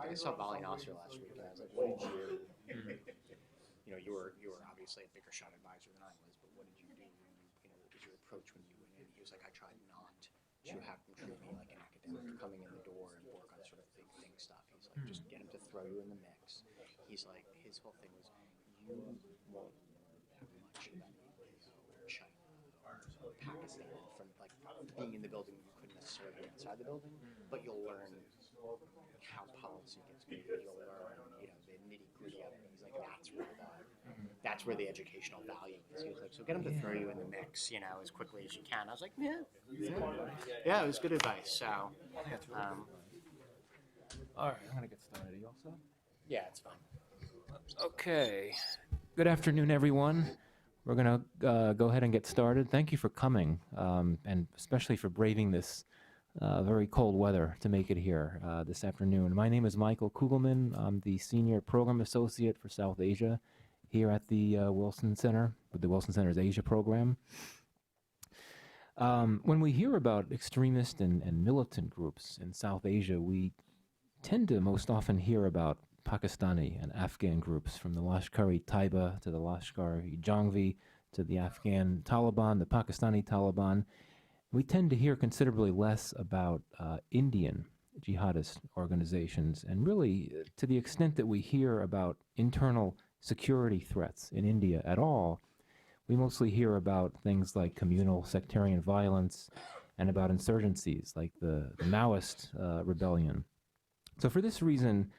I saw Bali Nasser last week, and I was like, what did you, you were obviously a bigger shot advisor than I was, but what did you do? What was your approach when you went in? He was like, I tried not to have them treat me like an academic coming in the door and work on sort of big thing stuff. He's like, just get him to throw you in the mix. He's like, his whole thing was, you won't have much about China or Pakistan from like being in the building. You couldn't necessarily be outside the building, but you'll learn how policy gets made. You'll learn, the nitty gritty of it. He's like, that's where the educational value is. He was like, so get them to throw you in the mix, as quickly as you can. I was like, yeah, it was good advice. So, all right, I'm gonna get started. Are you all set? Yeah, it's fine. Okay. Good afternoon, everyone. We're gonna go ahead and get started. Thank you for coming, and especially for braving this very cold weather to make it here this afternoon. My name is Michael Kugelman. I'm the Senior Program Associate for South Asia here at the Wilson Center, with the Wilson Center's Asia program. When we hear about extremist and militant groups in South Asia, we tend to most often hear about Pakistani and Afghan groups, from the Lashkar-e-Taiba to the Lashkar-e-Jhangvi to the Afghan Taliban, the Pakistani Taliban. We tend to hear considerably less about Indian jihadist organizations, and really, to the extent that we hear about internal security threats in India at all, we mostly hear about things like communal sectarian violence and about insurgencies like the Maoist rebellion. So for this reason,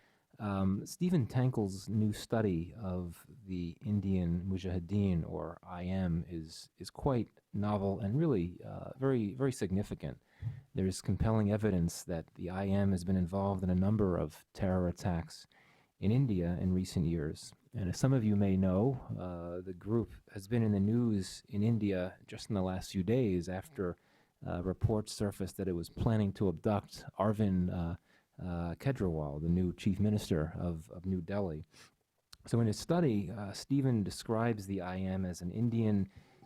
Stephen Tankel's new study of the Indian Mujahideen, or IM, is quite novel and really very, very significant. There's compelling evidence that the IM has been involved in a number of terror attacks in India in recent years. And as some of you may know, the group has been in the news in India just in the last few days after reports surfaced that it was planning to abduct Arvind Kejriwal, the new chief minister of New Delhi. So in his study, Stephen describes the IM as an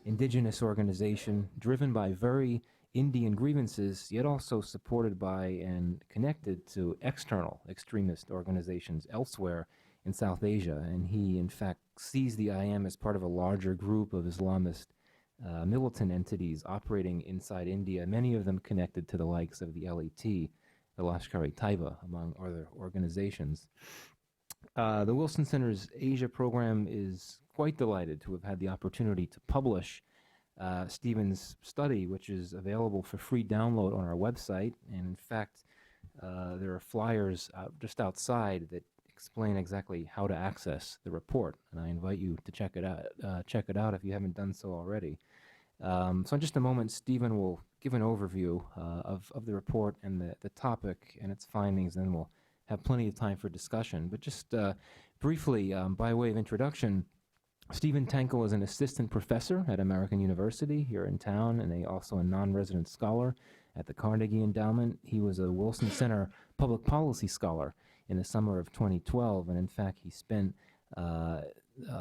indigenous organization driven by very Indian grievances, yet also supported by and connected to external extremist organizations elsewhere in South Asia. And he, in fact, sees the IM as part of a larger group of Islamist militant entities operating inside India, many of them connected to the likes of the LET, the Lashkar-e-Taiba, among other organizations. The Wilson Center's Asia program is quite delighted to have had the opportunity to publish Stephen's study, which is available for free download on our website. And in fact, there are flyers just outside that explain exactly how to access the report, and I invite you to check it out if you haven't done so already. So in just a moment, Stephen will give an overview of the report and the topic and its findings, and then we'll have plenty of time for discussion. But just briefly, by way of introduction, Stephen Tankel is an assistant professor at American University here in town, and also a non-resident scholar at the Carnegie Endowment. He was a Wilson Center Public Policy Scholar in the summer of 2012, and in fact, he spent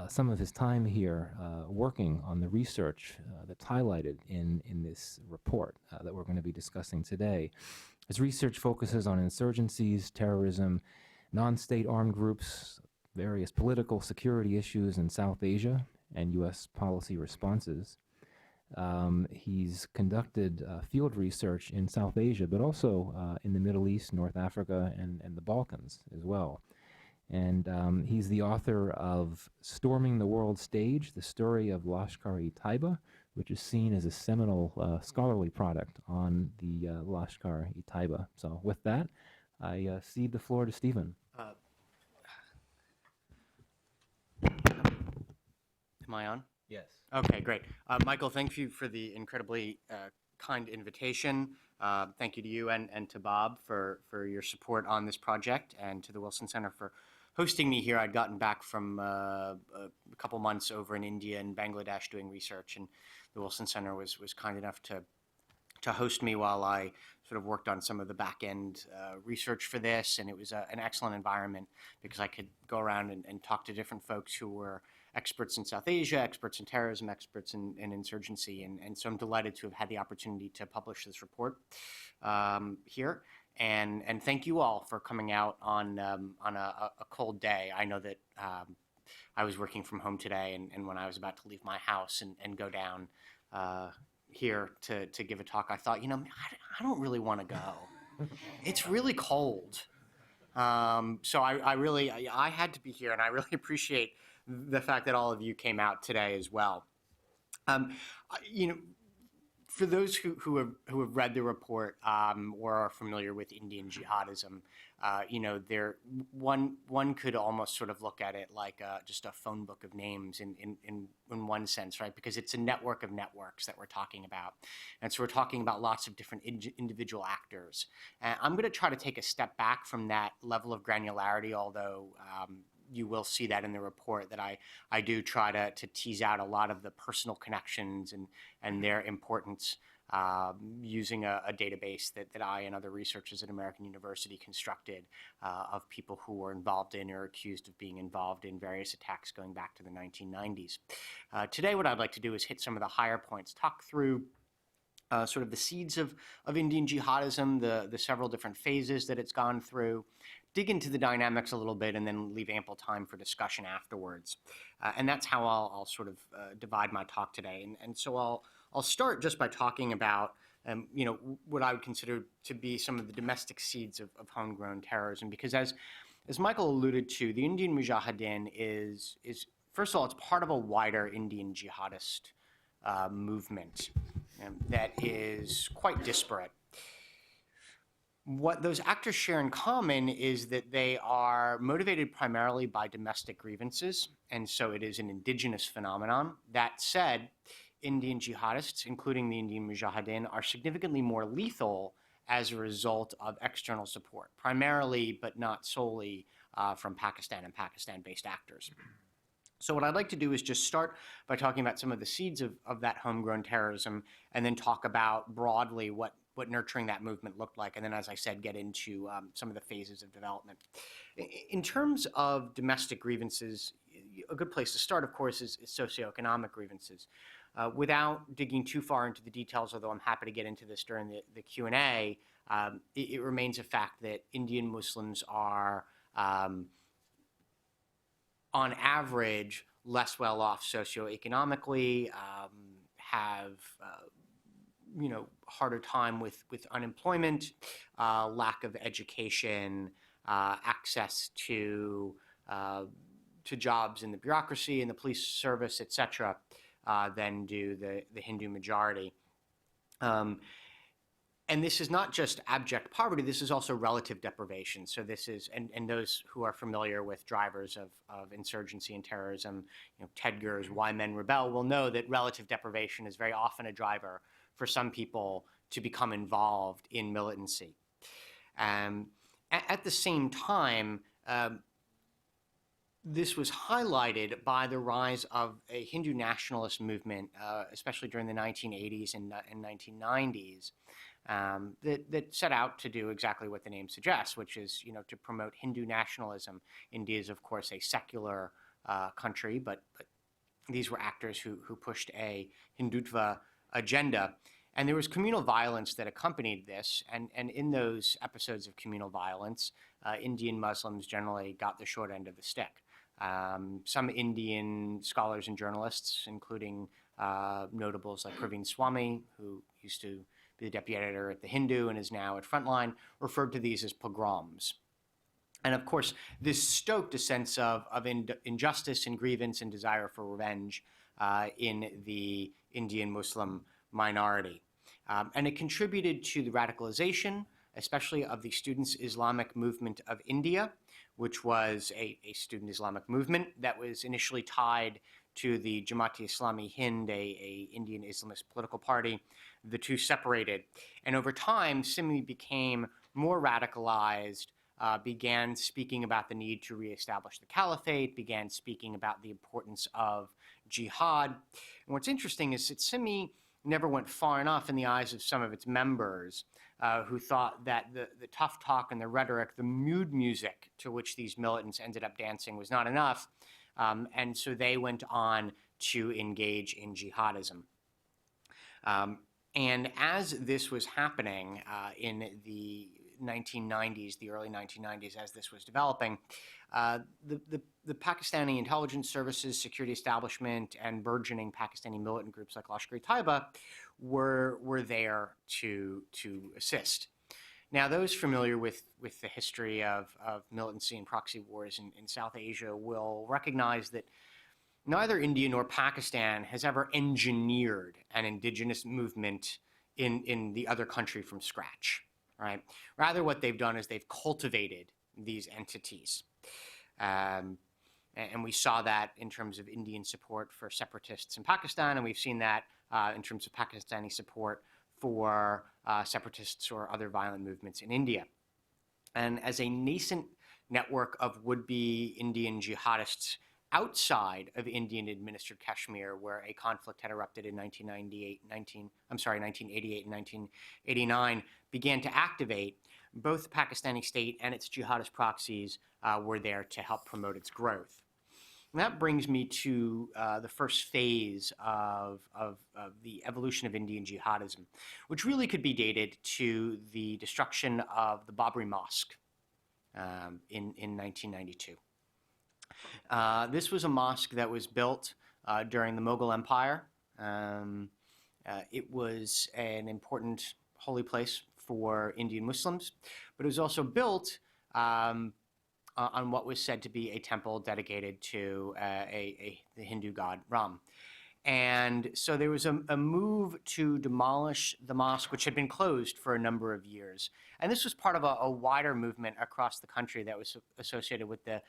some of his time here working on the research that's highlighted in this report that we're going to be discussing today. His research focuses on insurgencies, terrorism, non-state armed groups, various political security issues in South Asia, and U.S. policy responses. He's conducted field research in South Asia, but also in the Middle East, North Africa, and the Balkans as well. And he's the author of Storming the World Stage, the story of Lashkar-e-Taiba, which is seen as a seminal scholarly product on the Lashkar-e-Taiba. So with that, I cede the floor to Stephen. Am I on? Yes. Okay, great. Michael, thank you for the incredibly kind invitation. Thank you to you and to Bob for your support on this project, and to the Wilson Center for hosting me here. I'd gotten back from a couple months over in India and Bangladesh doing research, and the Wilson Center was kind enough to host me while I sort of worked on some of the back-end research for this. And it was an excellent environment because I could go around and talk to different folks who were experts in South Asia, experts in terrorism, experts in insurgency. And so I'm delighted to have had the opportunity to publish this report here. and thank you all for coming out on a cold day. I know that I was working from home today, and when I was about to leave my house and go down here to give a talk, I thought, I don't really want to go. It's really cold. So I had to be here, and I really appreciate the fact that all of you came out today as well. For those who have read the report or are familiar with Indian Jihadism, one could almost sort of look at it like just a phone book of names in one sense, right? Because it's a network of networks that we're talking about, and so we're talking about lots of different individual actors. And I'm going to try to take a step back from that level of granularity, although you will see that in the report that I do try to tease out a lot of the personal connections and their importance using a database that I and other researchers at American University constructed of people who were involved in or accused of being involved in various attacks going back to the 1990s. Today, what I'd like to do is hit some of the higher points, talk through sort of the seeds of Indian jihadism, the several different phases that it's gone through, dig into the dynamics a little bit, and then leave ample time for discussion afterwards. And that's how I'll sort of divide my talk today. And so I'll start just by talking about what I would consider to be some of the domestic seeds of homegrown terrorism, because as Michael alluded to, the Indian Mujahideen is first of all, it's part of a wider Indian jihadist movement that is quite disparate. What those actors share in common is that they are motivated primarily by domestic grievances, and so it is an indigenous phenomenon. That said, Indian jihadists, including the Indian Mujahideen, are significantly more lethal as a result of external support, primarily but not solely from Pakistan and Pakistan-based actors. So what I'd like to do is just start by talking about some of the seeds of that homegrown terrorism, and then talk about broadly what nurturing that movement looked like, and then, as I said, get into some of the phases of development. In terms of domestic grievances, a good place to start, of course, is socioeconomic grievances. Without digging too far into the details, although I'm happy to get into this during the Q&A, it remains a fact that Indian Muslims are on average, less well off socioeconomically, have harder time with unemployment, lack of education, access to jobs in the bureaucracy, in the police service, etc., than do the Hindu majority. And this is not just abject poverty, this is also relative deprivation. So this is, and those who are familiar with drivers of insurgency and terrorism, Ted Gurr's Why Men Rebel, will know that relative deprivation is very often a driver for some people to become involved in militancy. At the same time, this was highlighted by the rise of a Hindu nationalist movement, especially during the 1980s and 1990s, that set out to do exactly what the name suggests, which is, to promote Hindu nationalism. India is, of course, a secular country, but these were actors who pushed a Hindutva agenda. And there was communal violence that accompanied this, and in those episodes of communal violence, Indian Muslims generally got the short end of the stick. Some Indian scholars and journalists, including notables like Praveen Swamy, who used to be the deputy editor at The Hindu and is now at Frontline, referred to these as pogroms. And of course, this stoked a sense of injustice and grievance and desire for revenge in the Indian Muslim minority. And it contributed to the radicalization, especially of the Students' Islamic Movement of India, which was a student Islamic movement that was initially tied to the Jamaat-e-Islami Hind, a Indian Islamist political party. The two separated. And over time, Simi became more radicalized, began speaking about the need to reestablish the caliphate, began speaking about the importance of jihad. And what's interesting is that Simi never went far enough in the eyes of some of its members, who thought that the tough talk and the rhetoric, the mood music to which these militants ended up dancing was not enough. And so they went on to engage in jihadism. And as this was happening in the 1990s, the early 1990s, as this was developing, the Pakistani intelligence services, security establishment, and burgeoning Pakistani militant groups like Lashkar-e-Taiba were there to assist. Now, those familiar with the history of militancy and proxy wars in South Asia will recognize that neither India nor Pakistan has ever engineered an indigenous movement in the other country from scratch, right? Rather, what they've done is they've cultivated these entities. And we saw that in terms of Indian support for separatists in Pakistan, and we've seen that in terms of Pakistani support for separatists or other violent movements in India. And as a nascent network of would-be Indian jihadists outside of Indian-administered Kashmir, where a conflict had erupted in 1988 and 1989, began to activate, both the Pakistani state and its jihadist proxies were there to help promote its growth. And that brings me to the first phase of the evolution of Indian jihadism, which really could be dated to the destruction of the Babri Mosque in 1992. This was a mosque that was built during the Mughal Empire. It was an important holy place for Indian Muslims, but it was also built on what was said to be a temple dedicated to the Hindu god Ram. And so there was a move to demolish the mosque, which had been closed for a number of years. And this was part of a wider movement across the country that was associated with the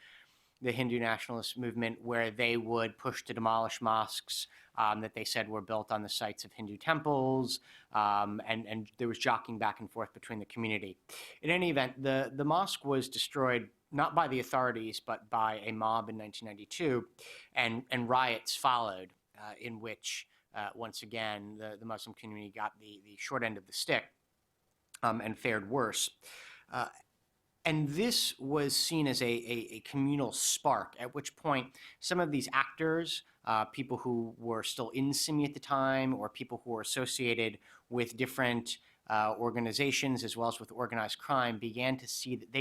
Hindu nationalist movement, where they would push to demolish mosques that they said were built on the sites of Hindu temples, and there was jockeying back and forth between the community. In any event, the mosque was destroyed not by the authorities, but by a mob in 1992, and riots followed, in which, once again, the Muslim community got the short end of the stick and fared worse. And this was seen as a communal spark, at which point some of these actors, people who were still in Simi at the time, or people who were associated with different organizations as well as with organized crime, began to see that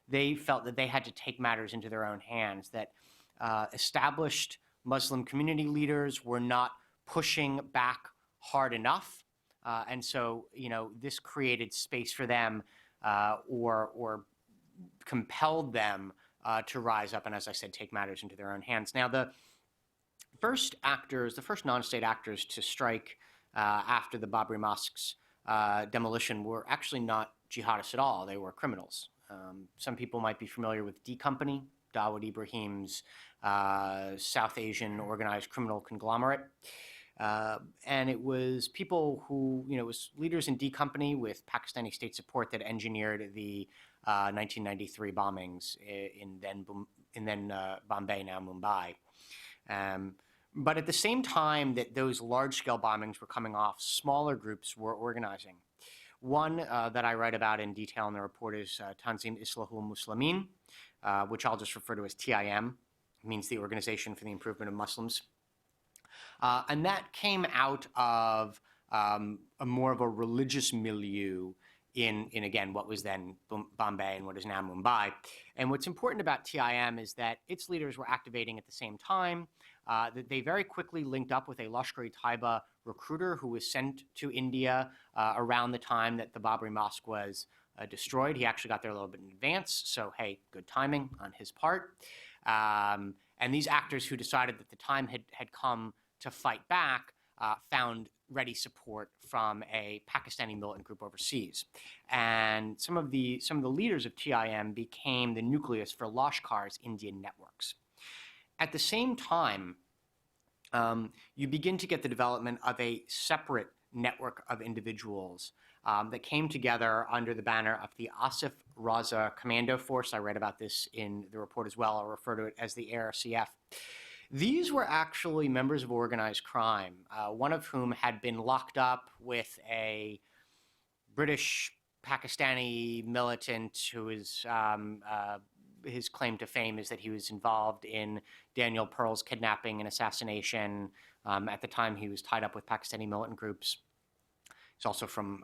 they felt that they had to take matters into their own hands, that established Muslim community leaders were not pushing back hard enough. And so, this created space for them or compelled them to rise up and, as I said, take matters into their own hands. Now, the first non-state actors to strike after the Babri Mosque's demolition were actually not jihadists at all. They were criminals. Some people might be familiar with D Company, Dawood Ibrahim's South Asian organized criminal conglomerate. And it was people who, it was leaders in D Company with Pakistani state support that engineered the 1993 bombings in then Bombay, now Mumbai. But at the same time that those large-scale bombings were coming off, smaller groups were organizing. One that I write about in detail in the report is Tanzim Islahul Muslimin, which I'll just refer to as TIM. It means the Organization for the Improvement of Muslims. And that came out of more of a religious milieu in again, what was then Bombay and what is now Mumbai. And what's important about TIM is that its leaders were activating at the same time, that they very quickly linked up with a Lashkar-e-Taiba recruiter who was sent to India around the time that the Babri Mosque was destroyed. He actually got there a little bit in advance, so hey, good timing on his part. And these actors who decided that the time had come to fight back found ready support from a Pakistani militant group overseas. And some of the leaders of TIM became the nucleus for Lashkar's Indian networks. At the same time, you begin to get the development of a separate network of individuals that came together under the banner of the Asif Raza Commando Force. I read about this in the report as well. I'll refer to it as the ARCF. These were actually members of organized crime, one of whom had been locked up with a British Pakistani militant who is, his claim to fame is that he was involved in Daniel Pearl's kidnapping and assassination. At the time, he was tied up with Pakistani militant groups. He's also from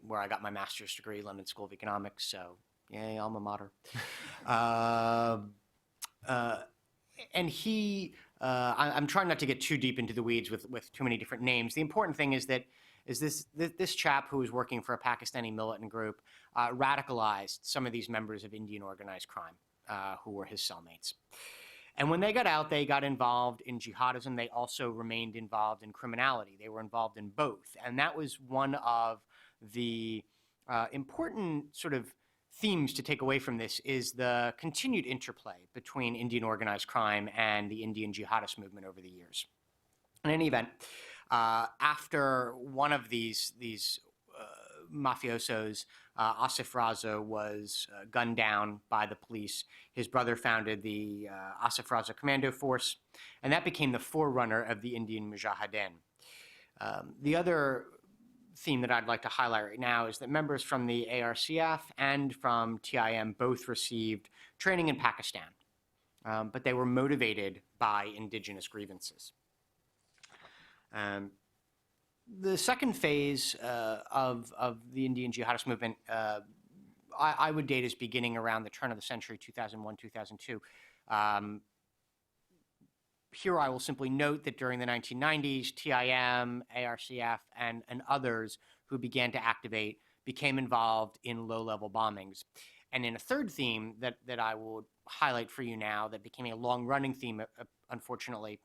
where I got my master's degree, London School of Economics. So, yay, alma mater. And he, I'm trying not to get too deep into the weeds with too many different names. The important thing is that this chap who was working for a Pakistani militant group radicalized some of these members of Indian organized crime who were his cellmates. And when they got out, they got involved in jihadism. They also remained involved in criminality. They were involved in both. And that was one of the important sort of themes to take away from this is the continued interplay between Indian organized crime and the Indian jihadist movement over the years. In any event, after one of these mafiosos, Asif Raza, was gunned down by the police. His brother founded the Asif Raza Commando Force, and that became the forerunner of the Indian Mujahideen. The other theme that I'd like to highlight right now is that members from the ARCF and from TIM both received training in Pakistan, but they were motivated by indigenous grievances. The second phase of the Indian jihadist movement, I would date as beginning around the turn of the century, 2001, 2002. Here I will simply note that during the 1990s, TIM, ARCF, and others who began to activate became involved in low-level bombings. And in a third theme that I will highlight for you now that became a long-running theme, unfortunately,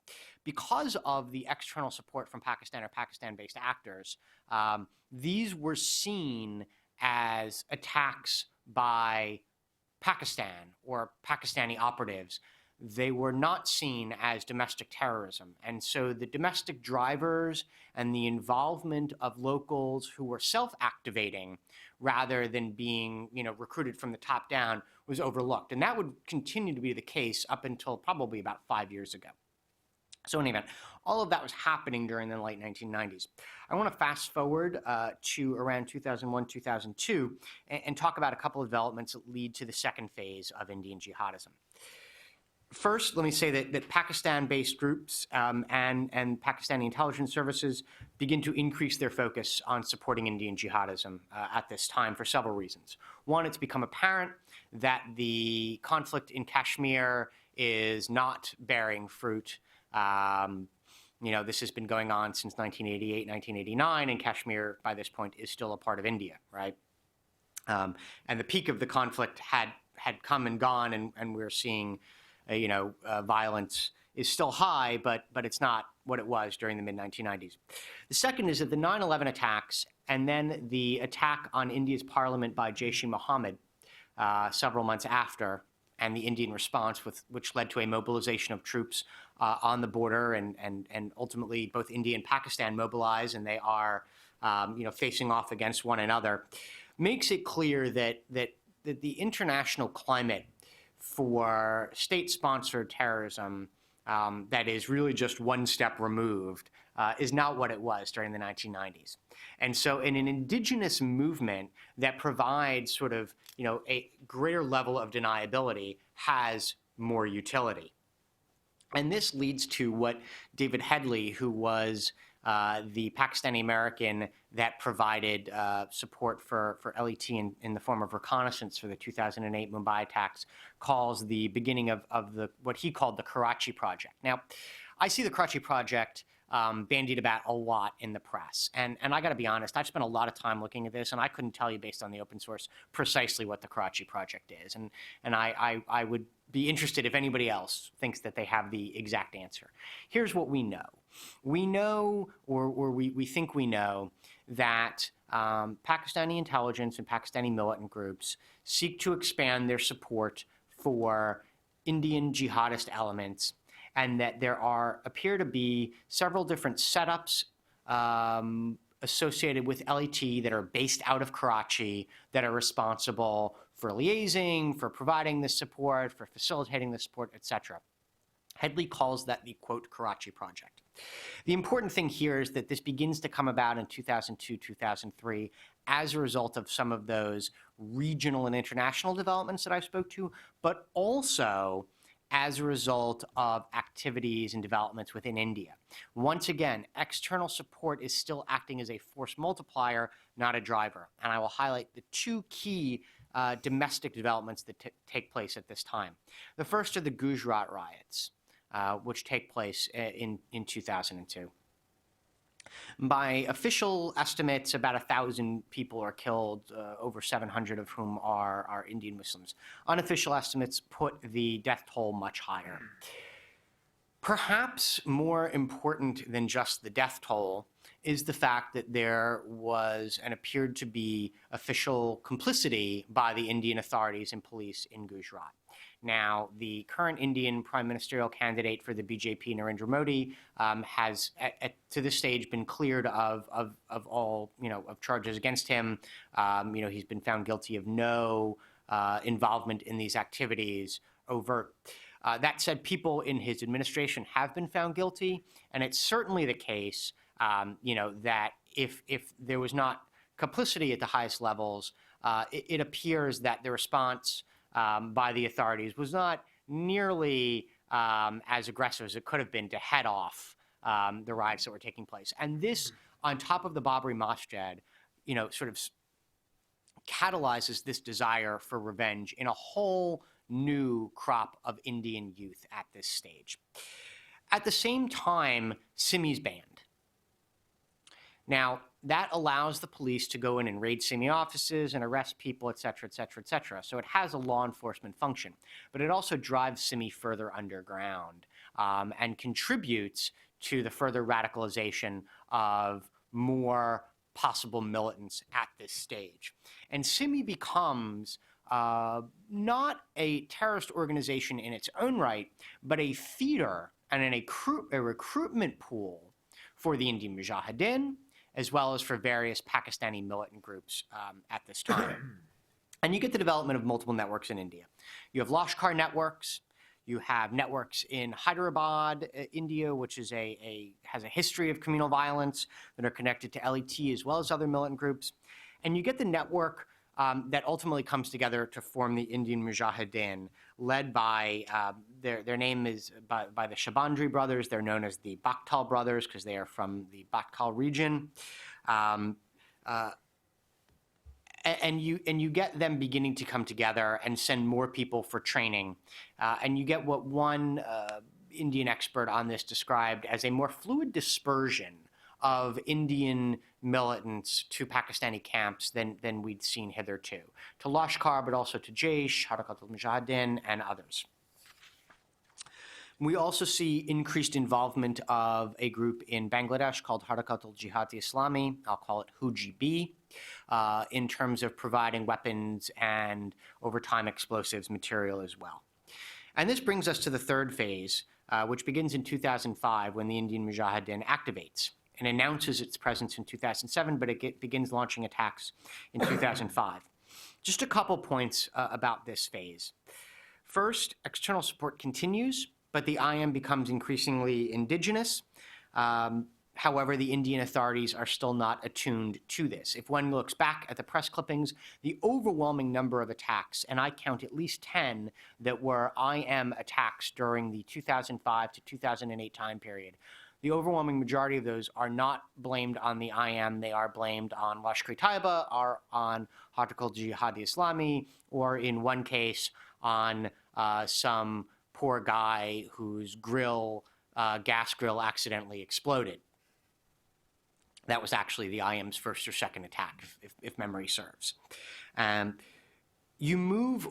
because of the external support from Pakistan or Pakistan-based actors, these were seen as attacks by Pakistan or Pakistani operatives. They were not seen as domestic terrorism. And so the domestic drivers and the involvement of locals who were self-activating rather than being, recruited from the top down was overlooked. And that would continue to be the case up until probably about 5 years ago. So in any event, all of that was happening during the late 1990s. I want to fast forward to around 2001, 2002, and talk about a couple of developments that lead to the second phase of Indian jihadism. First, let me say that Pakistan-based groups and Pakistani intelligence services begin to increase their focus on supporting Indian jihadism at this time for several reasons. One, it's become apparent that the conflict in Kashmir is not bearing fruit. This has been going on since 1988, 1989, and Kashmir, by this point, is still a part of India, right? And the peak of the conflict had come and gone, and we're seeing violence is still high, but it's not what it was during the mid-1990s. The second is that the 9/11 attacks and then the attack on India's parliament by Jaish-e-Mohammed several months after, and the Indian response, which led to a mobilization of troops on the border, and ultimately both India and Pakistan mobilize, and they are facing off against one another, makes it clear that the international climate for state-sponsored terrorism that is really just one step removed is not what it was during the 1990s. And so in an indigenous movement that provides sort of, a greater level of deniability has more utility. And this leads to what David Headley, who was the Pakistani-American that provided support for LET in the form of reconnaissance for the 2008 Mumbai attacks, calls the beginning of what he called the Karachi Project. Now, I see the Karachi Project bandied about a lot in the press. And I got to be honest, I've spent a lot of time looking at this, and I couldn't tell you based on the open source precisely what the Karachi Project is. And I would be interested if anybody else thinks that they have the exact answer. Here's what we know. We know, or we think we know, that Pakistani intelligence and Pakistani militant groups seek to expand their support for Indian jihadist elements, and that there appear to be several different setups associated with LET that are based out of Karachi that are responsible for liaising, for providing this support, for facilitating the support, etc. Headley calls that the, quote, Karachi Project. The important thing here is that this begins to come about in 2002, 2003 as a result of some of those regional and international developments that I spoke to, but also as a result of activities and developments within India. Once again, external support is still acting as a force multiplier, not a driver. And I will highlight the two key domestic developments that take place at this time. The first are the Gujarat riots, which take place in 2002. By official estimates, about 1,000 people are killed, over 700 of whom are Indian Muslims. Unofficial estimates put the death toll much higher. Perhaps more important than just the death toll is the fact that there was and appeared to be official complicity by the Indian authorities and police in Gujarat. Now, the current Indian prime ministerial candidate for the BJP, Narendra Modi, has, to this stage, been cleared of all, of charges against him. He's been found guilty of no involvement in these activities, overt. That said, people in his administration have been found guilty, and it's certainly the case, that if there was not complicity at the highest levels, it appears that the response by the authorities was not nearly as aggressive as it could have been to head off the riots that were taking place. And this, on top of the Babri Masjid, sort of catalyzes this desire for revenge in a whole new crop of Indian youth at this stage. At the same time, Simi's banned. Now, that allows the police to go in and raid Simi offices and arrest people, et cetera, et cetera, et cetera. So it has a law enforcement function, but it also drives Simi further underground and contributes to the further radicalization of more possible militants at this stage. And Simi becomes not a terrorist organization in its own right, but a feeder and a recruitment pool for the Indian Mujahideen, as well as for various Pakistani militant groups at this time. And you get the development of multiple networks in India. You have Lashkar networks. You have networks in Hyderabad, India, which is has a history of communal violence that are connected to LET as well as other militant groups. And you get the network that ultimately comes together to form the Indian Mujahideen, led by, their name is by the Shabandri brothers. They're known as the Bakhtal brothers because they are from the Bakhtal region. And you get them beginning to come together and send more people for training. And you get what one Indian expert on this described as a more fluid dispersion of Indian militants to Pakistani camps than we'd seen hitherto, to Lashkar, but also to Jaish, Harakat al-Mujahideen, and others. We also see increased involvement of a group in Bangladesh called Harakat al-Jihad-e-Islami, I'll call it HUJB, in terms of providing weapons and, over time, explosives material as well. And this brings us to the third phase, which begins in 2005 when the Indian Mujahideen activates and announces its presence in 2007, but it begins launching attacks in 2005. Just a couple points about this phase. First, external support continues, but the IM becomes increasingly indigenous. However, the Indian authorities are still not attuned to this. If one looks back at the press clippings, the overwhelming number of attacks, and I count at least 10 that were IM attacks during the 2005 to 2008 time period, the overwhelming majority of those are not blamed on the IM. They are blamed on Lashkar-e-Taiba, or on Harakat al-Jihad-e-Islami, or in one case on some poor guy whose gas grill accidentally exploded. That was actually the IM's first or second attack, if memory serves. We move,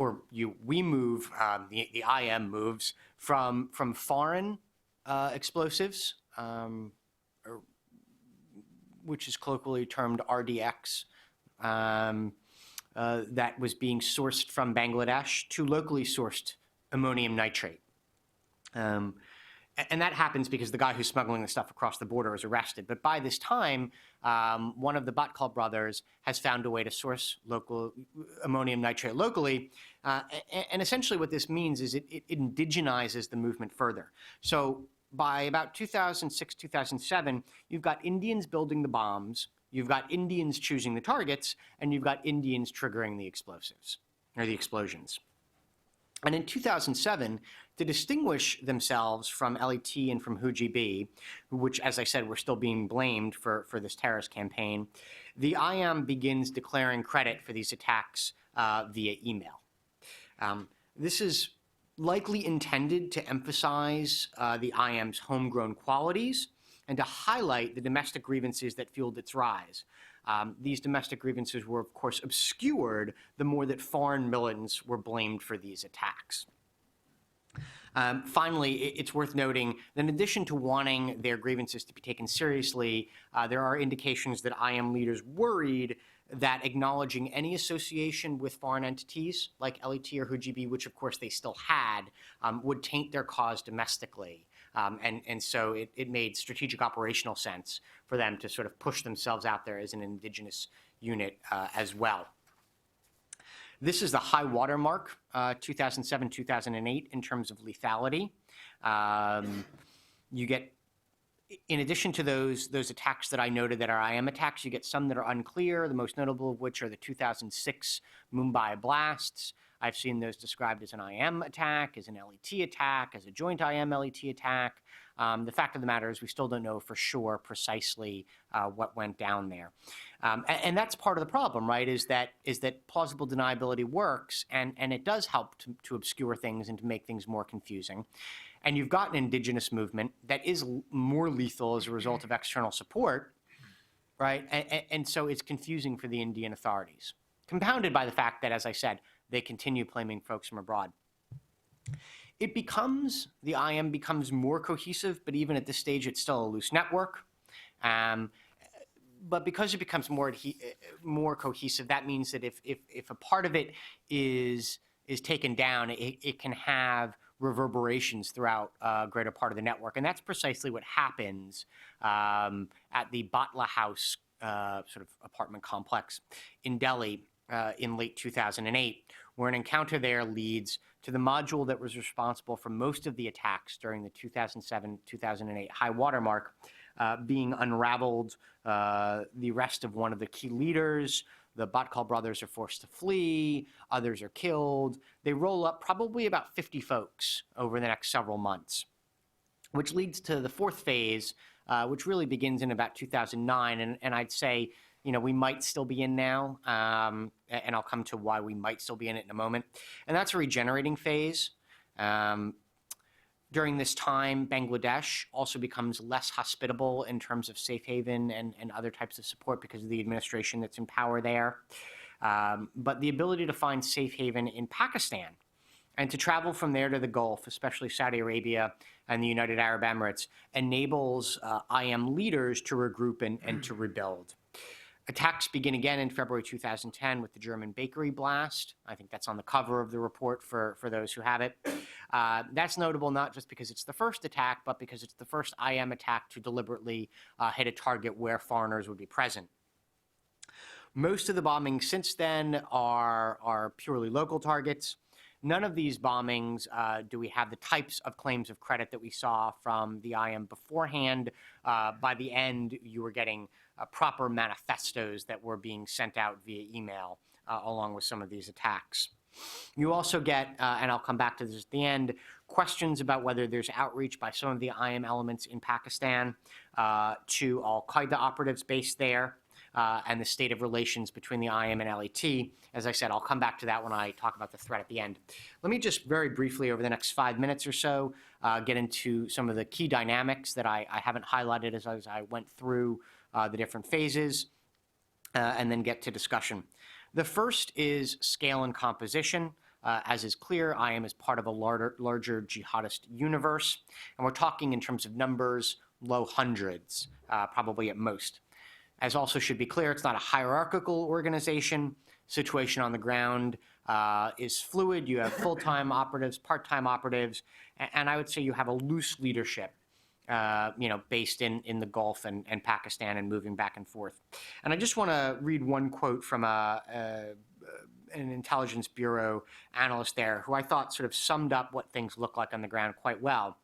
the IM moves from foreign explosives, which is colloquially termed RDX, that was being sourced from Bangladesh, to locally sourced ammonium nitrate. And that happens because the guy who's smuggling the stuff across the border is arrested. But by this time, one of the Bakhtal brothers has found a way to source local ammonium nitrate locally. And essentially what this means is it indigenizes the movement further. So by about 2006, 2007, you've got Indians building the bombs, you've got Indians choosing the targets, and you've got Indians triggering the explosives, or the explosions. And in 2007, to distinguish themselves from LET and from HUGB, which, as I said, were still being blamed for this terrorist campaign, the IM begins declaring credit for these attacks via email. This is likely intended to emphasize the IM's homegrown qualities and to highlight the domestic grievances that fueled its rise. These domestic grievances were, of course, obscured the more that foreign militants were blamed for these attacks. Finally, it's worth noting that in addition to wanting their grievances to be taken seriously, there are indications that IM leaders worried that acknowledging any association with foreign entities like LET or HUGB, which of course they still had, would taint their cause domestically. And so it made strategic operational sense for them to sort of push themselves out there as an indigenous unit as well. This is the high water mark, 2007, 2008, in terms of lethality. You get, in addition to those attacks that I noted that are IM attacks, you get some that are unclear, the most notable of which are the 2006 Mumbai blasts. I've seen those described as an IM attack, as an LET attack, as a joint IM-LET attack. The fact of the matter is we still don't know for sure precisely what went down there. And that's part of the problem, right, is that plausible deniability works, and it does help to obscure things and to make things more confusing. And you've got an indigenous movement that is more lethal as a result of external support, right? And so it's confusing for the Indian authorities, compounded by the fact that, as I said, they continue claiming folks from abroad. The IM becomes more cohesive, but even at this stage, it's still a loose network. But because it becomes more cohesive, that means that if a part of it is taken down, it can have reverberations throughout a greater part of the network. And that's precisely what happens at the Batla House sort of apartment complex in Delhi in late 2008, where an encounter there leads to the module that was responsible for most of the attacks during the 2007-2008 high water mark being unraveled. The arrest of one of the key leaders, the Bhatkal brothers are forced to flee, others are killed. They roll up probably about 50 folks over the next several months, which leads to the fourth phase, which really begins in about 2009. And I'd say, you know, we might still be in now, and I'll come to why we might still be in it in a moment. And that's a regenerating phase. During this time, Bangladesh also becomes less hospitable in terms of safe haven and other types of support because of the administration that's in power there. But the ability to find safe haven in Pakistan and to travel from there to the Gulf, especially Saudi Arabia and the United Arab Emirates, enables IM leaders to regroup and to rebuild. Attacks begin again in February 2010 with the German bakery blast. I think that's on the cover of the report for those who have it. That's notable not just because it's the first attack, but because it's the first IM attack to deliberately hit a target where foreigners would be present. Most of the bombings since then are purely local targets. None of these bombings do we have the types of claims of credit that we saw from the IM beforehand. By the end, you were getting proper manifestos that were being sent out via email along with some of these attacks. You also get, and I'll come back to this at the end, questions about whether there's outreach by some of the IM elements in Pakistan to al-Qaeda operatives based there. And the state of relations between the IM and LET. As I said, I'll come back to that when I talk about the threat at the end. Let me just very briefly, over the next 5 minutes or so, get into some of the key dynamics that I haven't highlighted as I went through the different phases, and then get to discussion. The first is scale and composition. As is clear, IM is part of a larger jihadist universe, and we're talking in terms of numbers, low hundreds, probably at most. As also should be clear, it's not a hierarchical organization. Situation on the ground is fluid. You have full-time operatives, part-time operatives, and I would say you have a loose leadership, based in the Gulf and Pakistan and moving back and forth. And I just want to read one quote from an intelligence bureau analyst there who I thought sort of summed up what things look like on the ground quite well.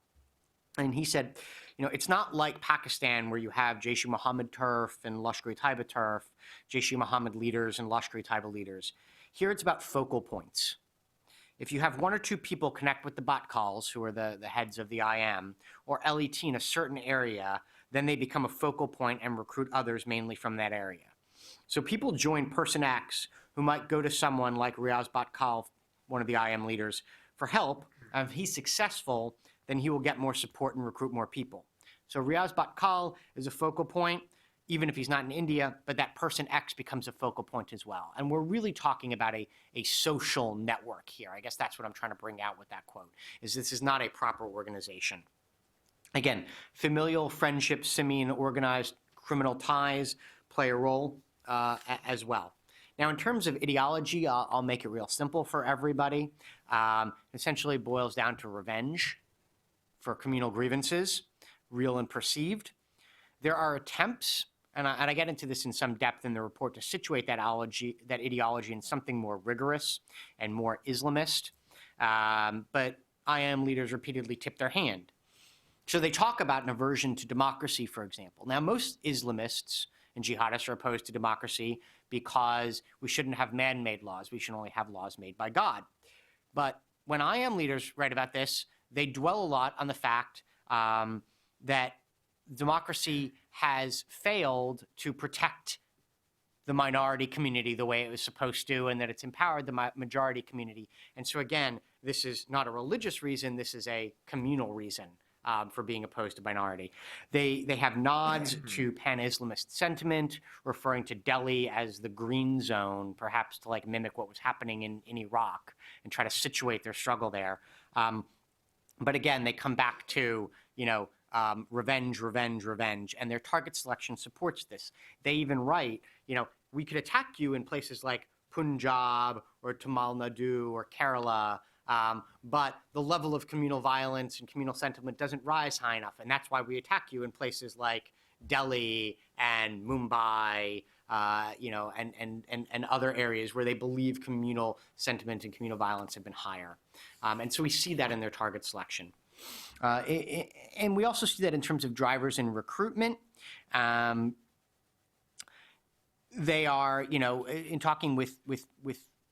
And he said, it's not like Pakistan where you have Jaish-e-Mohammed turf and Lashkar-e-Taiba turf, Jaish-e-Mohammed leaders and Lashkar-e-Taiba leaders. Here it's about focal points. if you have one or two people connect with the Batkals, who are the heads of the IM, or LET in a certain area, then they become a focal point and recruit others mainly from that area. So people join Person X who might go to someone like Riaz Batkal, one of the IM leaders, for help. If he's successful, then he will get more support and recruit more people. So Riaz Batkal is a focal point, even if he's not in India, but that Person X becomes a focal point as well. And we're really talking about a social network here. I guess that's what I'm trying to bring out with that quote, is this is not a proper organization. Again, familial, friendship, simian, organized criminal ties play a role as well. Now, in terms of ideology, I'll make it real simple for everybody. Essentially boils down to revenge for communal grievances, real and perceived. There are attempts, and I get into this in some depth in the report, to situate that ideology in something more rigorous and more Islamist. But IM leaders repeatedly tip their hand. So they talk about an aversion to democracy, for example. Now, most Islamists and jihadists are opposed to democracy because we shouldn't have man-made laws. We should only have laws made by God. But when IM leaders write about this, they dwell a lot on the fact that democracy has failed to protect the minority community the way it was supposed to, and that it's empowered the majority community. And so again, this is not a religious reason, this is a communal reason for being opposed to minority. They have nods to pan-Islamist sentiment, referring to Delhi as the green zone, perhaps to like mimic what was happening in Iraq and try to situate their struggle there. But again, they come back to, revenge, revenge, revenge, and their target selection supports this. They even write, we could attack you in places like Punjab or Tamil Nadu or Kerala, but the level of communal violence and communal sentiment doesn't rise high enough, and that's why we attack you in places like Delhi and Mumbai, and other areas where they believe communal sentiment and communal violence have been higher. And so we see that in their target selection. And we also see that in terms of drivers in recruitment. They are, in talking with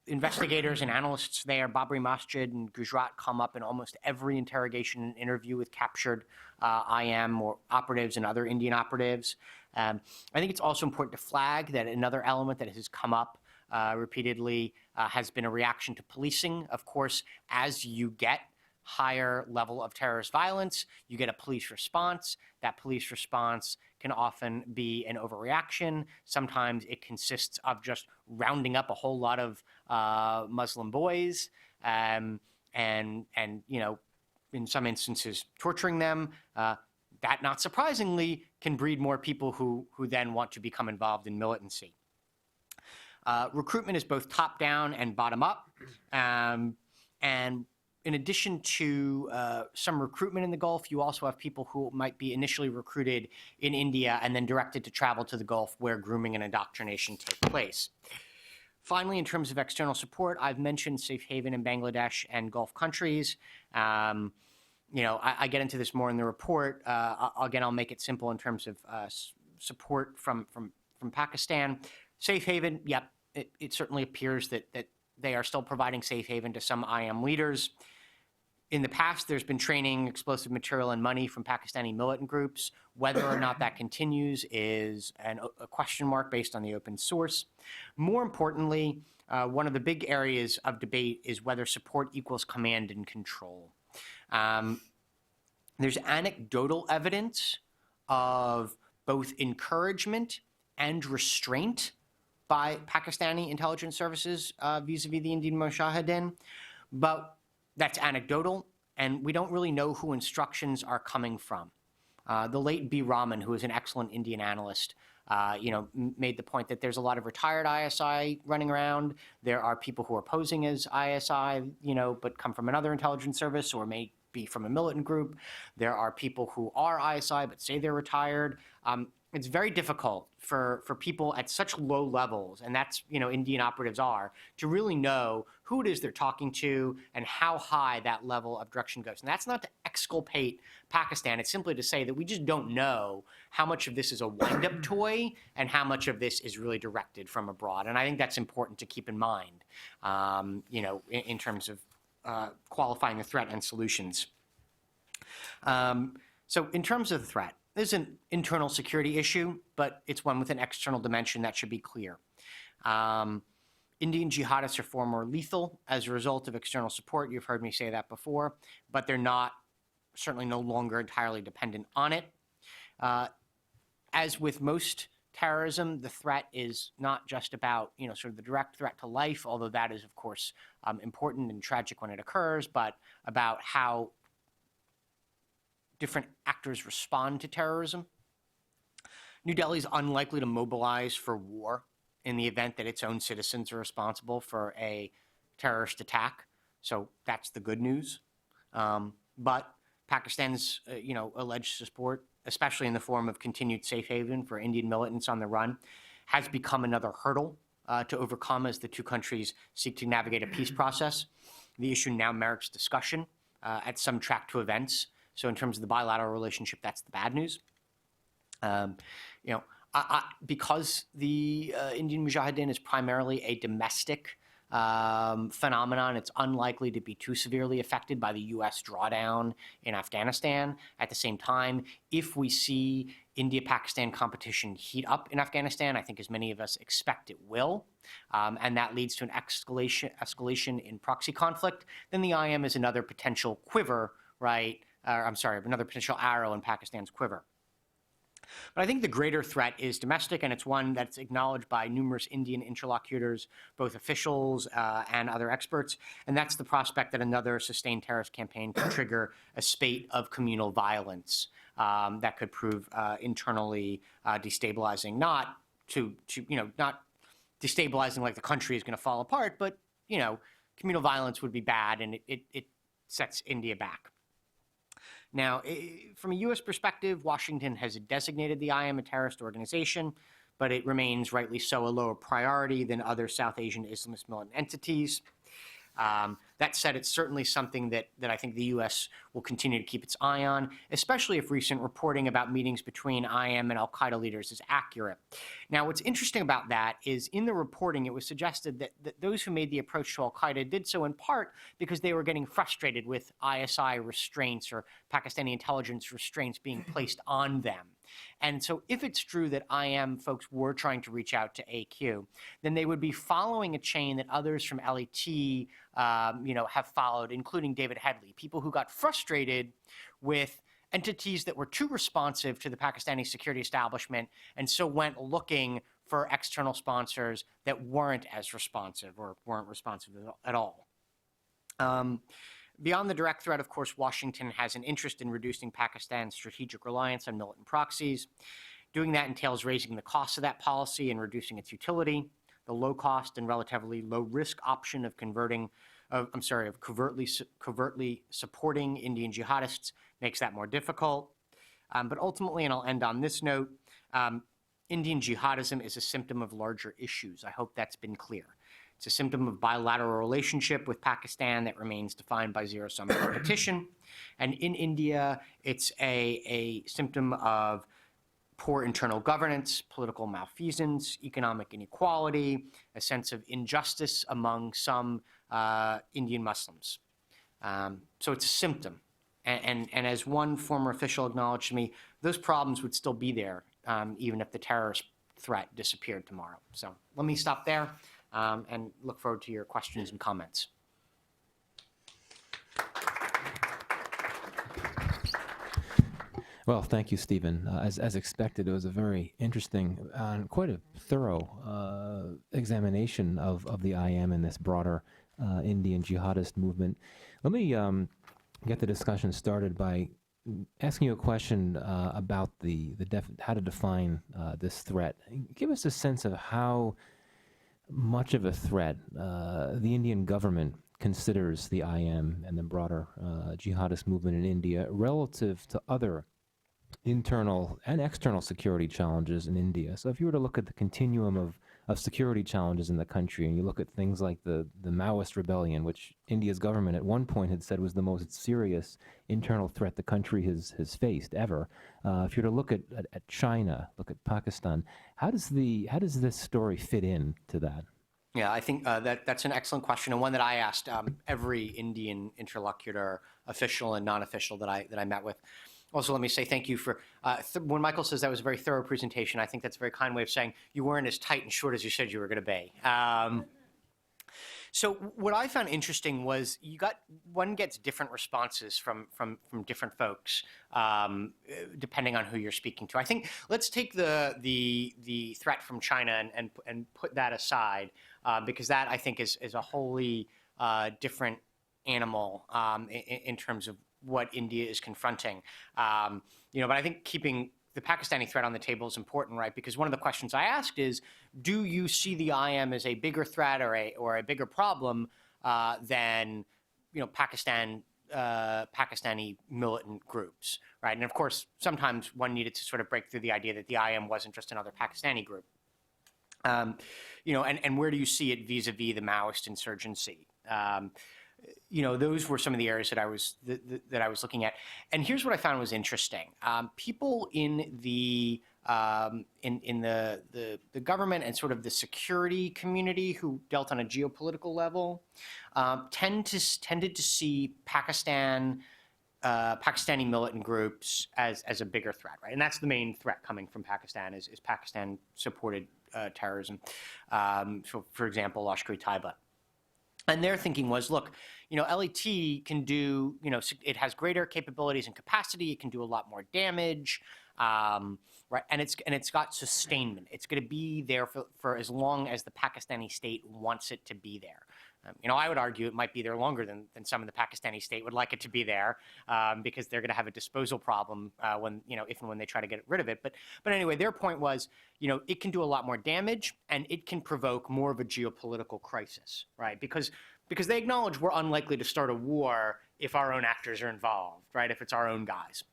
investigators and analysts there, Babri Masjid and Gujarat come up in almost every interrogation and interview with captured IM or operatives and other Indian operatives. I think it's also important to flag that another element that has come up repeatedly has been a reaction to policing. Of course, as you get higher level of terrorist violence, you get a police response. That police response can often be an overreaction. Sometimes it consists of just rounding up a whole lot of Muslim boys and in some instances torturing them. That, not surprisingly, can breed more people who then want to become involved in militancy. Recruitment is both top-down and bottom-up. And in addition to some recruitment in the Gulf, you also have people who might be initially recruited in India and then directed to travel to the Gulf where grooming and indoctrination take place. Finally, in terms of external support, I've mentioned safe haven in Bangladesh and Gulf countries. I get into this more in the report. Again, I'll make it simple in terms of support from Pakistan. Safe haven, yep, it certainly appears that they are still providing safe haven to some IM leaders. In the past, there's been training, explosive material, and money from Pakistani militant groups. Whether or not that continues is a question mark based on the open source. More importantly, one of the big areas of debate is whether support equals command and control. There's anecdotal evidence of both encouragement and restraint by Pakistani intelligence services vis-a-vis the Indian Mujahideen, but that's anecdotal, and we don't really know who instructions are coming from. The late B. Raman, who is an excellent Indian analyst, made the point that there's a lot of retired ISI running around. There are people who are posing as ISI, but come from another intelligence service or may be from a militant group. There are people who are ISI but say they're retired. It's very difficult for people at such low levels, and that's, Indian operatives are, to really know who it is they're talking to and how high that level of direction goes. And that's not to exculpate Pakistan. It's simply to say that we just don't know how much of this is a wind-up toy and how much of this is really directed from abroad. And I think that's important to keep in mind, in terms of qualifying the threat and solutions. So in terms of the threat, this is an internal security issue, but it's one with an external dimension that should be clear. Indian jihadists are far more lethal as a result of external support. You've heard me say that before, but they're not, certainly no longer entirely dependent on it. As with most terrorism, the threat is not just about, sort of the direct threat to life, although that is, of course, important and tragic when it occurs, but about how different actors respond to terrorism. New Delhi is unlikely to mobilize for war in the event that its own citizens are responsible for a terrorist attack. So that's the good news. But Pakistan's, alleged support, especially in the form of continued safe haven for Indian militants on the run, has become another hurdle to overcome as the two countries seek to navigate a peace process. The issue now merits discussion at some track to events. So in terms of the bilateral relationship, that's the bad news. Because the Indian Mujahideen is primarily a domestic phenomenon, it's unlikely to be too severely affected by the U.S. drawdown in Afghanistan. At the same time, if we see India-Pakistan competition heat up in Afghanistan, I think as many of us expect it will, and that leads to an escalation in proxy conflict, then the IM is another potential quiver, right? Another potential arrow in Pakistan's quiver. But I think the greater threat is domestic, and it's one that's acknowledged by numerous Indian interlocutors, both officials and other experts, and that's the prospect that another sustained terrorist campaign could trigger a spate of communal violence that could prove internally destabilizing, not destabilizing like the country is going to fall apart, but, communal violence would be bad, and it sets India back. Now, from a U.S. perspective, Washington has designated the IM a terrorist organization, but it remains, rightly so, a lower priority than other South Asian Islamist militant entities. That said, it's certainly something that I think the U.S. will continue to keep its eye on, especially if recent reporting about meetings between IM and al-Qaeda leaders is accurate. Now, what's interesting about that is in the reporting, it was suggested that those who made the approach to al-Qaeda did so in part because they were getting frustrated with ISI restraints or Pakistani intelligence restraints being placed on them. And so if it's true that IM folks were trying to reach out to AQ, then they would be following a chain that others from LET have followed, including David Headley, people who got frustrated with entities that were too responsive to the Pakistani security establishment and so went looking for external sponsors that weren't as responsive or weren't responsive at all. Beyond the direct threat, of course, Washington has an interest in reducing Pakistan's strategic reliance on militant proxies. Doing that entails raising the cost of that policy and reducing its utility. The low cost and relatively low risk option of covertly supporting Indian jihadists makes that more difficult. But ultimately, and I'll end on this note, Indian jihadism is a symptom of larger issues. I hope that's been clear. It's a symptom of bilateral relationship with Pakistan that remains defined by zero-sum competition. And in India, it's a symptom of poor internal governance, political malfeasance, economic inequality, a sense of injustice among some Indian Muslims. So it's a symptom. And as one former official acknowledged to me, those problems would still be there even if the terrorist threat disappeared tomorrow. So let me stop there and look forward to your questions and comments. Well, thank you, Stephen. As expected, it was a very interesting and quite a thorough examination of the IM and this broader Indian jihadist movement. Let me get the discussion started by asking you a question about how to define this threat. Give us a sense of how much of a threat the Indian government considers the IM and the broader jihadist movement in India relative to other internal and external security challenges in India. So if you were to look at the continuum of security challenges in the country, and you look at things like the Maoist rebellion, which India's government at one point had said was the most serious internal threat the country has faced ever. If you were to look at China, look at Pakistan, how does this story fit in to that? Yeah, I think that's an excellent question, and one that I asked every Indian interlocutor, official and non-official, that I met with. Also, let me say thank you for when Michael says that was a very thorough presentation. I think that's a very kind way of saying you weren't as tight and short as you said you were going to be. So what I found interesting was one gets different responses from different folks depending on who you're speaking to. I think let's take the threat from China and put that aside because that I think is a wholly different animal in terms of what India is confronting. But I think keeping the Pakistani threat on the table is important, right? Because one of the questions I asked is, do you see the IM as a bigger threat or a bigger problem than Pakistani militant groups, right? And of course, sometimes one needed to sort of break through the idea that the IM wasn't just another Pakistani group. And where do you see it vis-a-vis the Maoist insurgency? Those were some of the areas that I was looking at. And here's what I found was interesting. People in the government and sort of the security community who dealt on a geopolitical level tended to see Pakistani militant groups as a bigger threat, right? And that's the main threat coming from Pakistan is Pakistan-supported terrorism. So, for example, Lashkar-e-Taiba. And their thinking was, look, LAT can do, it has greater capabilities and capacity. It can do a lot more damage, right? And it's got sustainment. It's going to be there for as long as the Pakistani state wants it to be there. I would argue it might be there longer than some of the Pakistani state would like it to be there because they're going to have a disposal problem if and when they try to get rid of it. But anyway, their point was, it can do a lot more damage and it can provoke more of a geopolitical crisis, right? Because they acknowledge we're unlikely to start a war if our own actors are involved, right? If it's our own guys.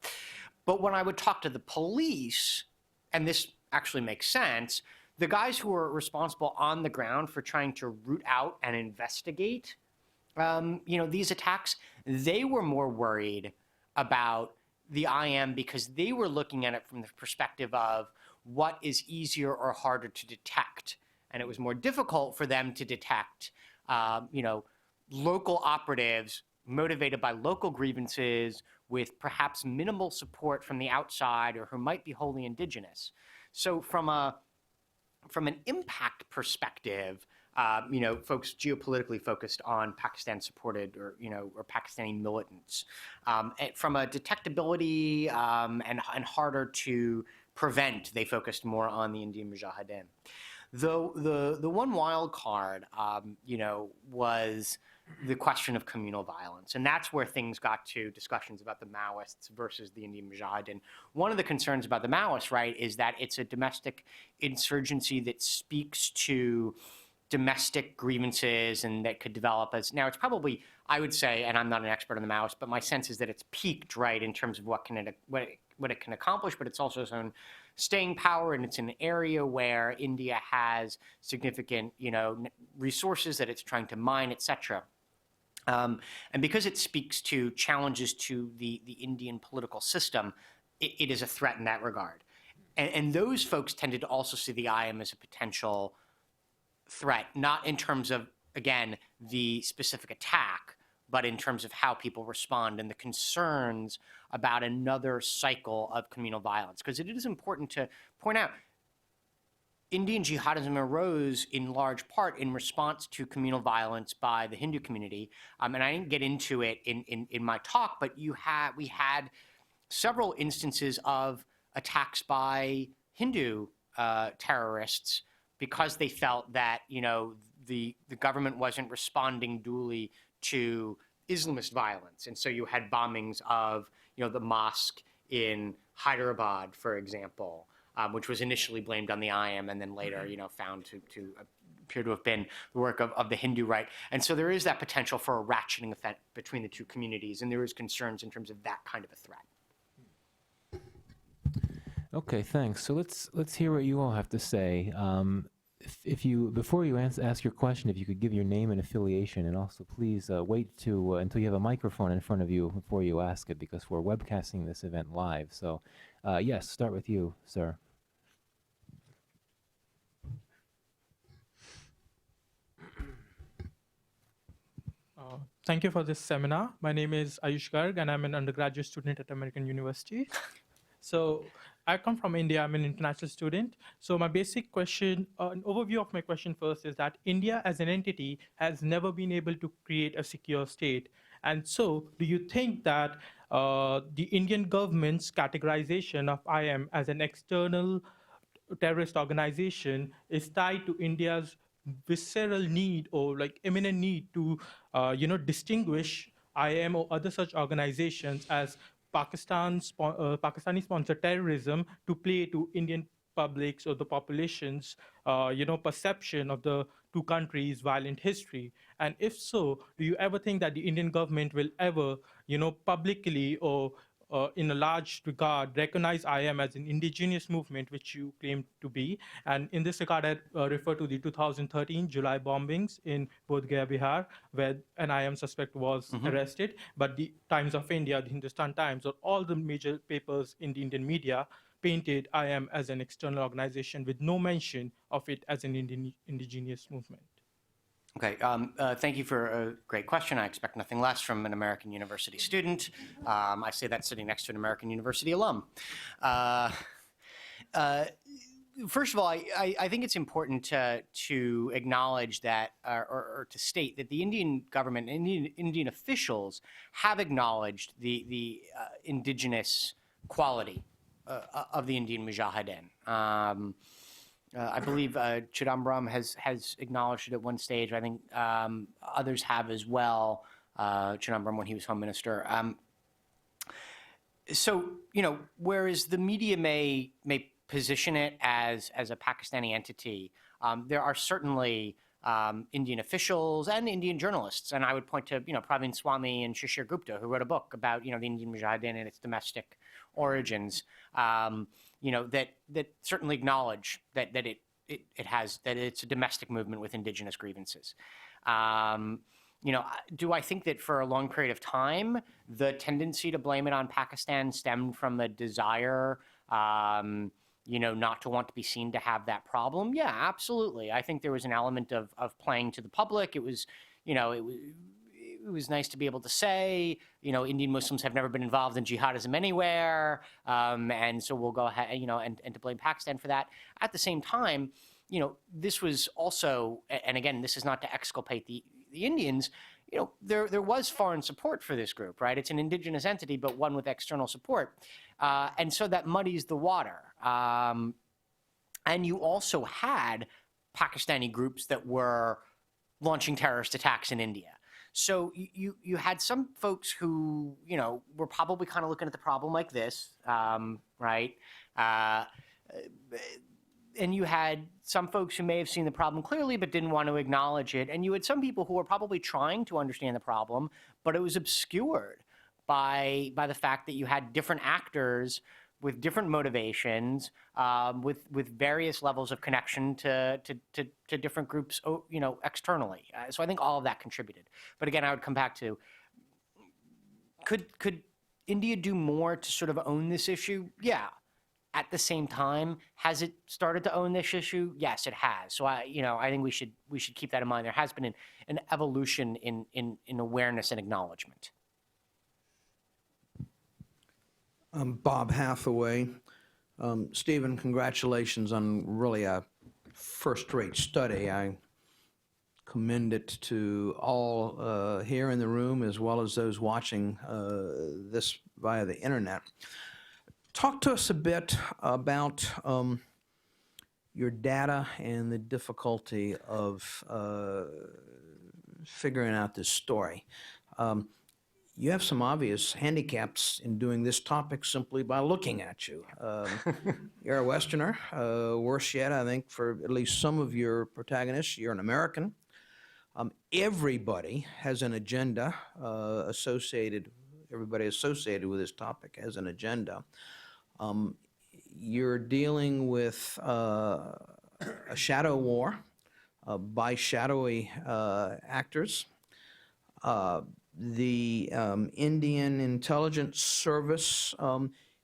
But when I would talk to the police, and this actually makes sense, the guys who were responsible on the ground for trying to root out and investigate, these attacks, they were more worried about the IM because they were looking at it from the perspective of what is easier or harder to detect. And it was more difficult for them to detect, local operatives motivated by local grievances with perhaps minimal support from the outside or who might be wholly indigenous. So from an impact perspective, folks geopolitically focused on Pakistan-supported or Pakistani militants. From a detectability and harder to prevent, they focused more on the Indian Mujahideen. The one wild card, was the question of communal violence. And that's where things got to discussions about the Maoists versus the Indian Mujahideen. One of the concerns about the Maoists, right, is that it's a domestic insurgency that speaks to domestic grievances and that could develop as, now it's probably, I would say, and I'm not an expert on the Maoists, but my sense is that it's peaked, right, in terms of what it can accomplish, but it's also its own staying power, and it's an area where India has significant, resources that it's trying to mine, etc. And because it speaks to challenges to the Indian political system, it is a threat in that regard. And those folks tended to also see the IM as a potential threat, not in terms of, again, the specific attack, but in terms of how people respond and the concerns about another cycle of communal violence. Because it is important to point out, Indian jihadism arose in large part in response to communal violence by the Hindu community. And I didn't get into it in my talk, but we had several instances of attacks by Hindu terrorists because they felt that, the government wasn't responding duly to Islamist violence. And so you had bombings of, the mosque in Hyderabad, for example, which was initially blamed on the IM and then later, found to appear to have been the work of the Hindu right. And so there is that potential for a ratcheting effect between the two communities, and there is concerns in terms of that kind of a threat. Okay, thanks. So let's hear what you all have to say. If you, before you ask your question, if you could give your name and affiliation, and also please wait until you have a microphone in front of you before you ask it, because we're webcasting this event live. So, yes, start with you, sir. Thank you for this seminar. My name is Ayush Garg, and I'm an undergraduate student at American University. So I come from India. I'm an international student. So my basic question, an overview of my question first is that India as an entity has never been able to create a secure state. And so do you think that the Indian government's categorization of IM as an external terrorist organization is tied to India's visceral need or like imminent need to, distinguish IM or other such organizations as Pakistani-sponsored terrorism to play to Indian publics or the population's, perception of the two countries' violent history? And if so, do you ever think that the Indian government will ever, publicly or in a large regard, recognize IM as an indigenous movement, which you claim to be? And in this regard, I refer to the 2013 July bombings in Bodh Gaya, Bihar, where an IM suspect was arrested. But the Times of India, the Hindustan Times, or all the major papers in the Indian media painted IM as an external organization with no mention of it as an indigenous movement. Okay, thank you for a great question. I expect nothing less from an American University student. I say that sitting next to an American University alum. First of all, I think it's important to acknowledge that, or to state that the Indian government, Indian officials have acknowledged the indigenous quality of the Indian Mujahideen. I believe Chidambaram has acknowledged it at one stage. I think others have as well, Chidambaram when he was Home Minister. So, whereas the media may position it as a Pakistani entity, there are certainly Indian officials and Indian journalists, and I would point to, Praveen Swami and Shishir Gupta, who wrote a book about, the Indian Mujahideen and its domestic origins, that certainly acknowledge that it's a domestic movement with indigenous grievances. Do I think that for a long period of time, the tendency to blame it on Pakistan stemmed from the desire, not to want to be seen to have that problem? Yeah, absolutely. I think there was an element of playing to the public. It was, it was nice to be able to say, Indian Muslims have never been involved in jihadism anywhere, and so we'll go ahead, and to blame Pakistan for that. At the same time, this was also, and again, this is not to exculpate the Indians, there was foreign support for this group, right? It's an indigenous entity, but one with external support. And so that muddies the water. And you also had Pakistani groups that were launching terrorist attacks in India. So you had some folks who, were probably kind of looking at the problem like this, right? And you had some folks who may have seen the problem clearly but didn't want to acknowledge it. And you had some people who were probably trying to understand the problem, but it was obscured by the fact that you had different actors with different motivations, with various levels of connection to different groups, externally. So I think all of that contributed. But again, I would come back to, could India do more to sort of own this issue? Yeah. At the same time, has it started to own this issue? Yes, it has. So I think we should keep that in mind. There has been an evolution in awareness and acknowledgement. Bob Hathaway. Stephen, congratulations on really a first-rate study. I commend it to all here in the room as well as those watching this via the internet. Talk to us a bit about your data and the difficulty of figuring out this story. You have some obvious handicaps in doing this topic simply by looking at you. You're a Westerner. Worse yet, I think, for at least some of your protagonists, you're an American. Everybody has an agenda everybody associated with this topic has an agenda. You're dealing with a shadow war by shadowy actors. The Indian Intelligence Service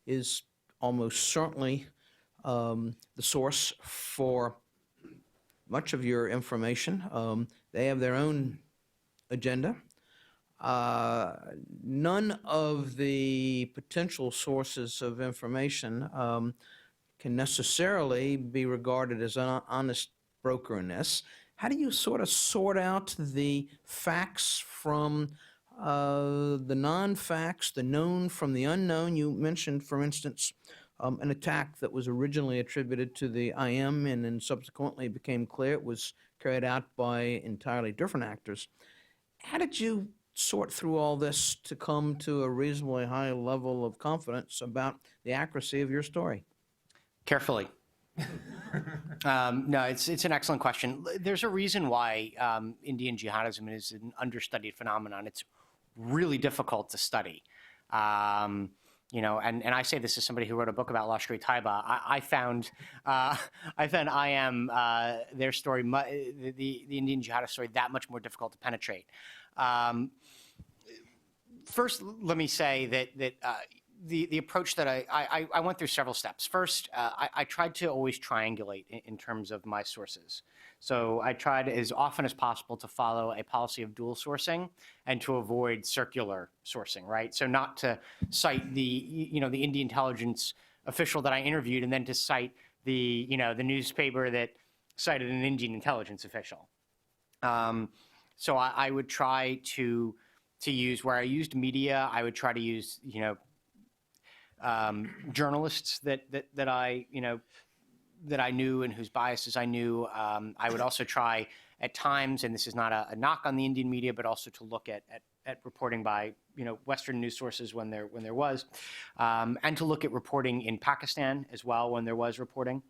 is almost certainly the source for much of your information. They have their own agenda. none of the potential sources of information can necessarily be regarded as honest brokerness. How do you sort of sort out the facts from the non-facts, the known from the unknown? You mentioned, for instance, an attack that was originally attributed to the IM and then subsequently became clear it was carried out by entirely different actors. How did you sort through all this to come to a reasonably high level of confidence about the accuracy of your story? Carefully. No, it's an excellent question. There's a reason why Indian jihadism is an understudied phenomenon. It's really difficult to study. You know, and I say this as somebody who wrote a book about Lashkar-e-Taiba. I found IM, their story, the Indian jihadist story, that much more difficult to penetrate. First, let me say that the approach that I went through several steps. First, I tried to always triangulate in terms of my sources. So I tried as often as possible to follow a policy of dual sourcing and to avoid circular sourcing, right? So not to cite the Indian intelligence official that I interviewed and then to cite the newspaper that cited an Indian intelligence official. So I would try to use, where I used media, I would try to use, journalists that I knew and whose biases I knew. I would also try at times, and this is not a knock on the Indian media, but also to look at reporting by Western news sources when there was, and to look at reporting in Pakistan as well when there was reporting.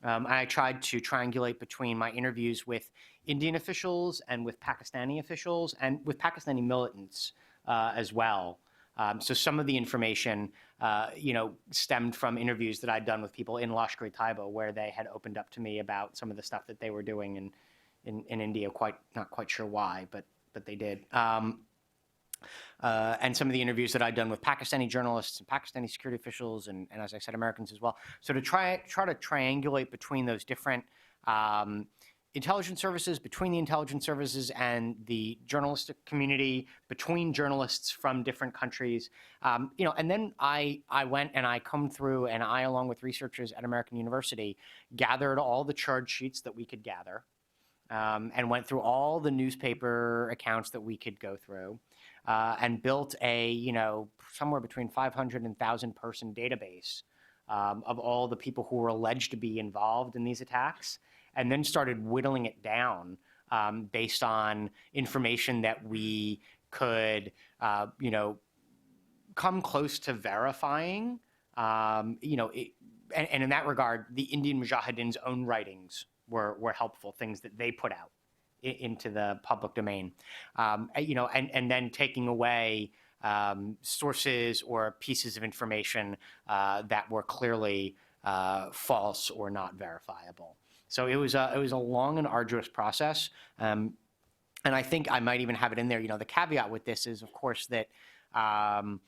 I tried to triangulate between my interviews with Indian officials and with Pakistani officials and with Pakistani militants as well. So some of the information, stemmed from interviews that I'd done with people in Lashkar-e-Taiba, where they had opened up to me about some of the stuff that they were doing in India. Not quite sure why, but they did. And some of the interviews that I'd done with Pakistani journalists and Pakistani security officials, and as I said, Americans as well. So to try to triangulate between those different intelligence services, between the intelligence services and the journalistic community, between journalists from different countries, and then I went and I combed through, and I, along with researchers at American University, gathered all the charge sheets that we could gather, and went through all the newspaper accounts that we could go through, and built a, somewhere between 500 and 1,000 person database of all the people who were alleged to be involved in these attacks, and then started whittling it down based on information that we could, come close to verifying. And in that regard, the Indian Mujahideen's own writings were helpful, things that they put out into the public domain. And then taking away sources or pieces of information that were clearly false or not verifiable. So it was a long and arduous process, and I think I might even have it in there. The caveat with this is, of course, that I'm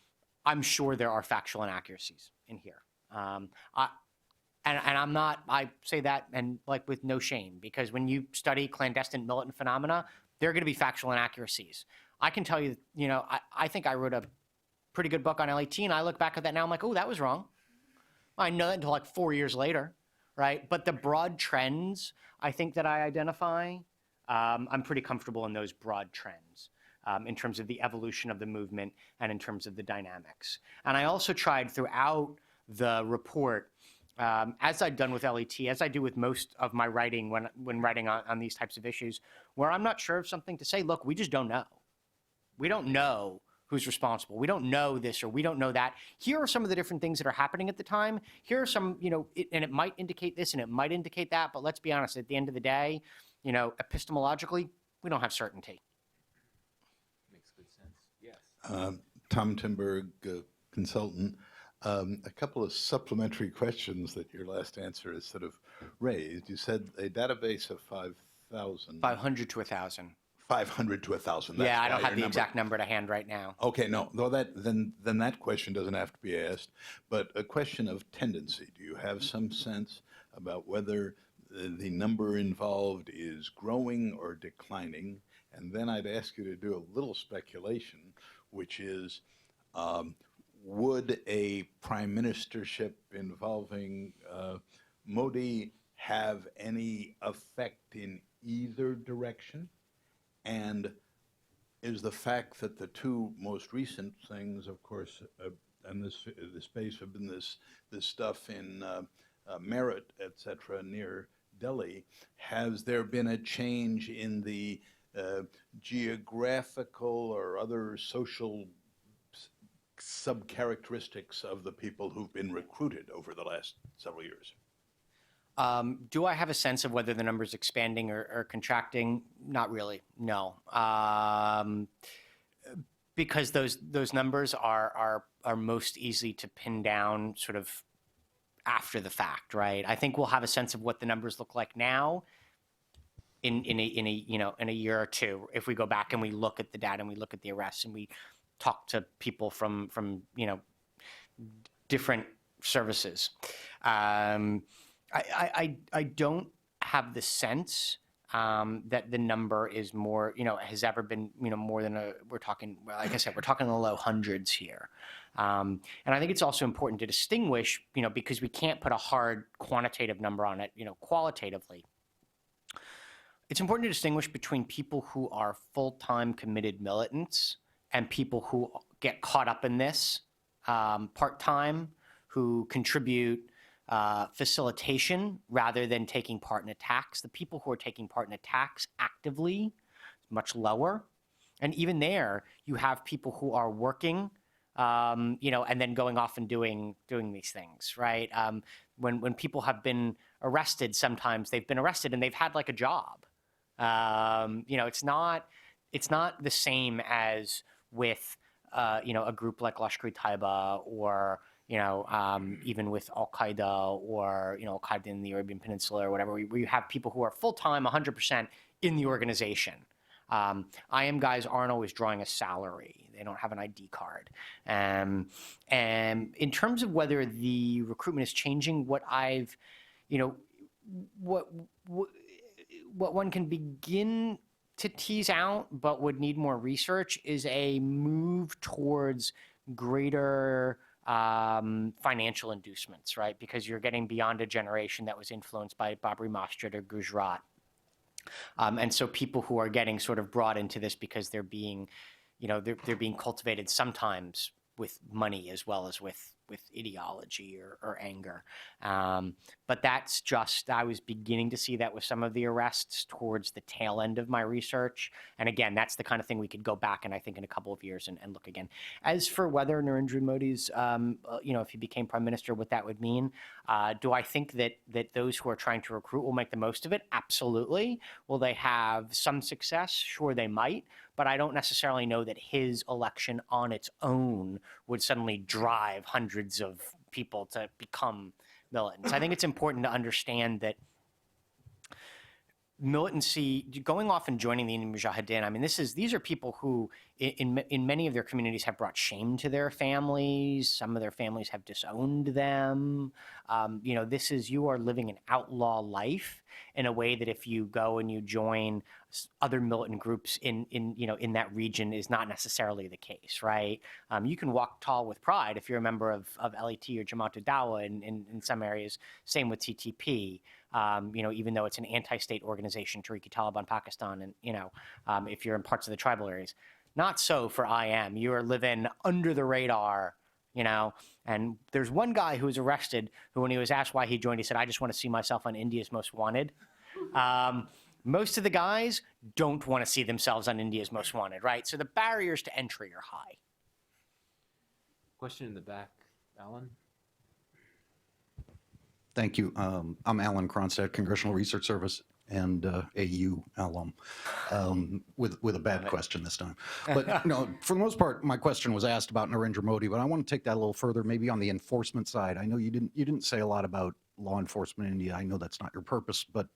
sure there are factual inaccuracies in here. And I'm not. I say that and with no shame, because when you study clandestine militant phenomena, there are going to be factual inaccuracies. I can tell you, I think I wrote a pretty good book on LAT, and I look back at that now, I'm like, oh, that was wrong. I know that until 4 years later. Right, but the broad trends, I think, that I identify, I'm pretty comfortable in those broad trends in terms of the evolution of the movement and in terms of the dynamics. And I also tried throughout the report, as I'd done with LET, as I do with most of my writing when writing on these types of issues, where I'm not sure of something, to say, look, we just don't know. We don't know who's responsible. We don't know this or we don't know that. Here are some of the different things that are happening at the time. Here are some, and it might indicate this and it might indicate that, but let's be honest, at the end of the day, epistemologically, we don't have certainty. Makes good sense. Yes. Tom Timberg, consultant. A couple of supplementary questions that your last answer has sort of raised. You said a database of 5,000. 500 to 1,000. 500 to 1,000. Yeah, I don't have the exact number to hand right now. Okay, no, then that question doesn't have to be asked. But a question of tendency. Do you have some sense about whether the number involved is growing or declining? And then I'd ask you to do a little speculation, which is, would a prime ministership involving Modi have any effect in either direction? And is the fact that the two most recent things, of course, and this space have been this stuff in Meerut, etc., near Delhi, has there been a change in the geographical or other social sub-characteristics of the people who've been recruited over the last several years? Do I have a sense of whether the number's expanding or contracting? Not really, no. Because those numbers are most easy to pin down sort of after the fact, right? I think we'll have a sense of what the numbers look like now in a year or two, if we go back and we look at the data and we look at the arrests and we talk to people from different services. I don't have the sense that the number is more, has ever been, more than we're talking, like I said, we're talking in the low hundreds here. And I think it's also important to distinguish, because we can't put a hard quantitative number on it, qualitatively. It's important to distinguish between people who are full-time committed militants and people who get caught up in this part-time, who contribute facilitation rather than taking part in attacks. The people who are taking part in attacks actively is much lower. And even there, you have people who are working, and then going off and doing these things, right? When people have been arrested, sometimes they've been arrested and they've had like a job. It's not the same as with a group like Lashkar-e-Taiba or even with Al-Qaeda or, Al-Qaeda in the Arabian Peninsula or whatever, where you have people who are full-time 100% in the organization. IM guys aren't always drawing a salary. They don't have an ID card. And in terms of whether the recruitment is changing, what one can begin to tease out, but would need more research, is a move towards greater financial inducements, right? Because you're getting beyond a generation that was influenced by Babri Masjid or Gujarat. And so people who are getting sort of brought into this because they're being, they're being cultivated sometimes with money as well as with ideology or anger. But that's just, I was beginning to see that with some of the arrests towards the tail end of my research. And again, that's the kind of thing we could go back and I think in a couple of years and look again. As for whether Narendra Modi's, if he became prime minister, what that would mean, do I think that those who are trying to recruit will make the most of it? Absolutely. Will they have some success? Sure, they might. But I don't necessarily know that his election on its own would suddenly drive hundreds of people to become militants. I think it's important to understand that militancy, going off and joining the Indian Mujahideen, I mean, these are people who in many of their communities have brought shame to their families. Some of their families have disowned them. You are living an outlaw life in a way that if you go and you join other militant groups in that region is not necessarily the case, right? You can walk tall with pride if you're a member of LET or Jamaat Dawa in some areas. Same with TTP. Even though it's an anti-state organization, Tehreek-e-Taliban Pakistan, and if you're in parts of the tribal areas. Not so for IM. You are living under the radar, and there's one guy who was arrested who, when he was asked why he joined, he said, "I just want to see myself on India's Most Wanted." Most of the guys don't want to see themselves on India's Most Wanted, right? So the barriers to entry are high. Question in the back, Alan? Thank you. I'm Alan Cronstadt, Congressional Research Service and AU alum, with a bad question this time. But for the most part, my question was asked about Narendra Modi, but I want to take that a little further, maybe on the enforcement side. I know you didn't say a lot about law enforcement in India. I know that's not your purpose, but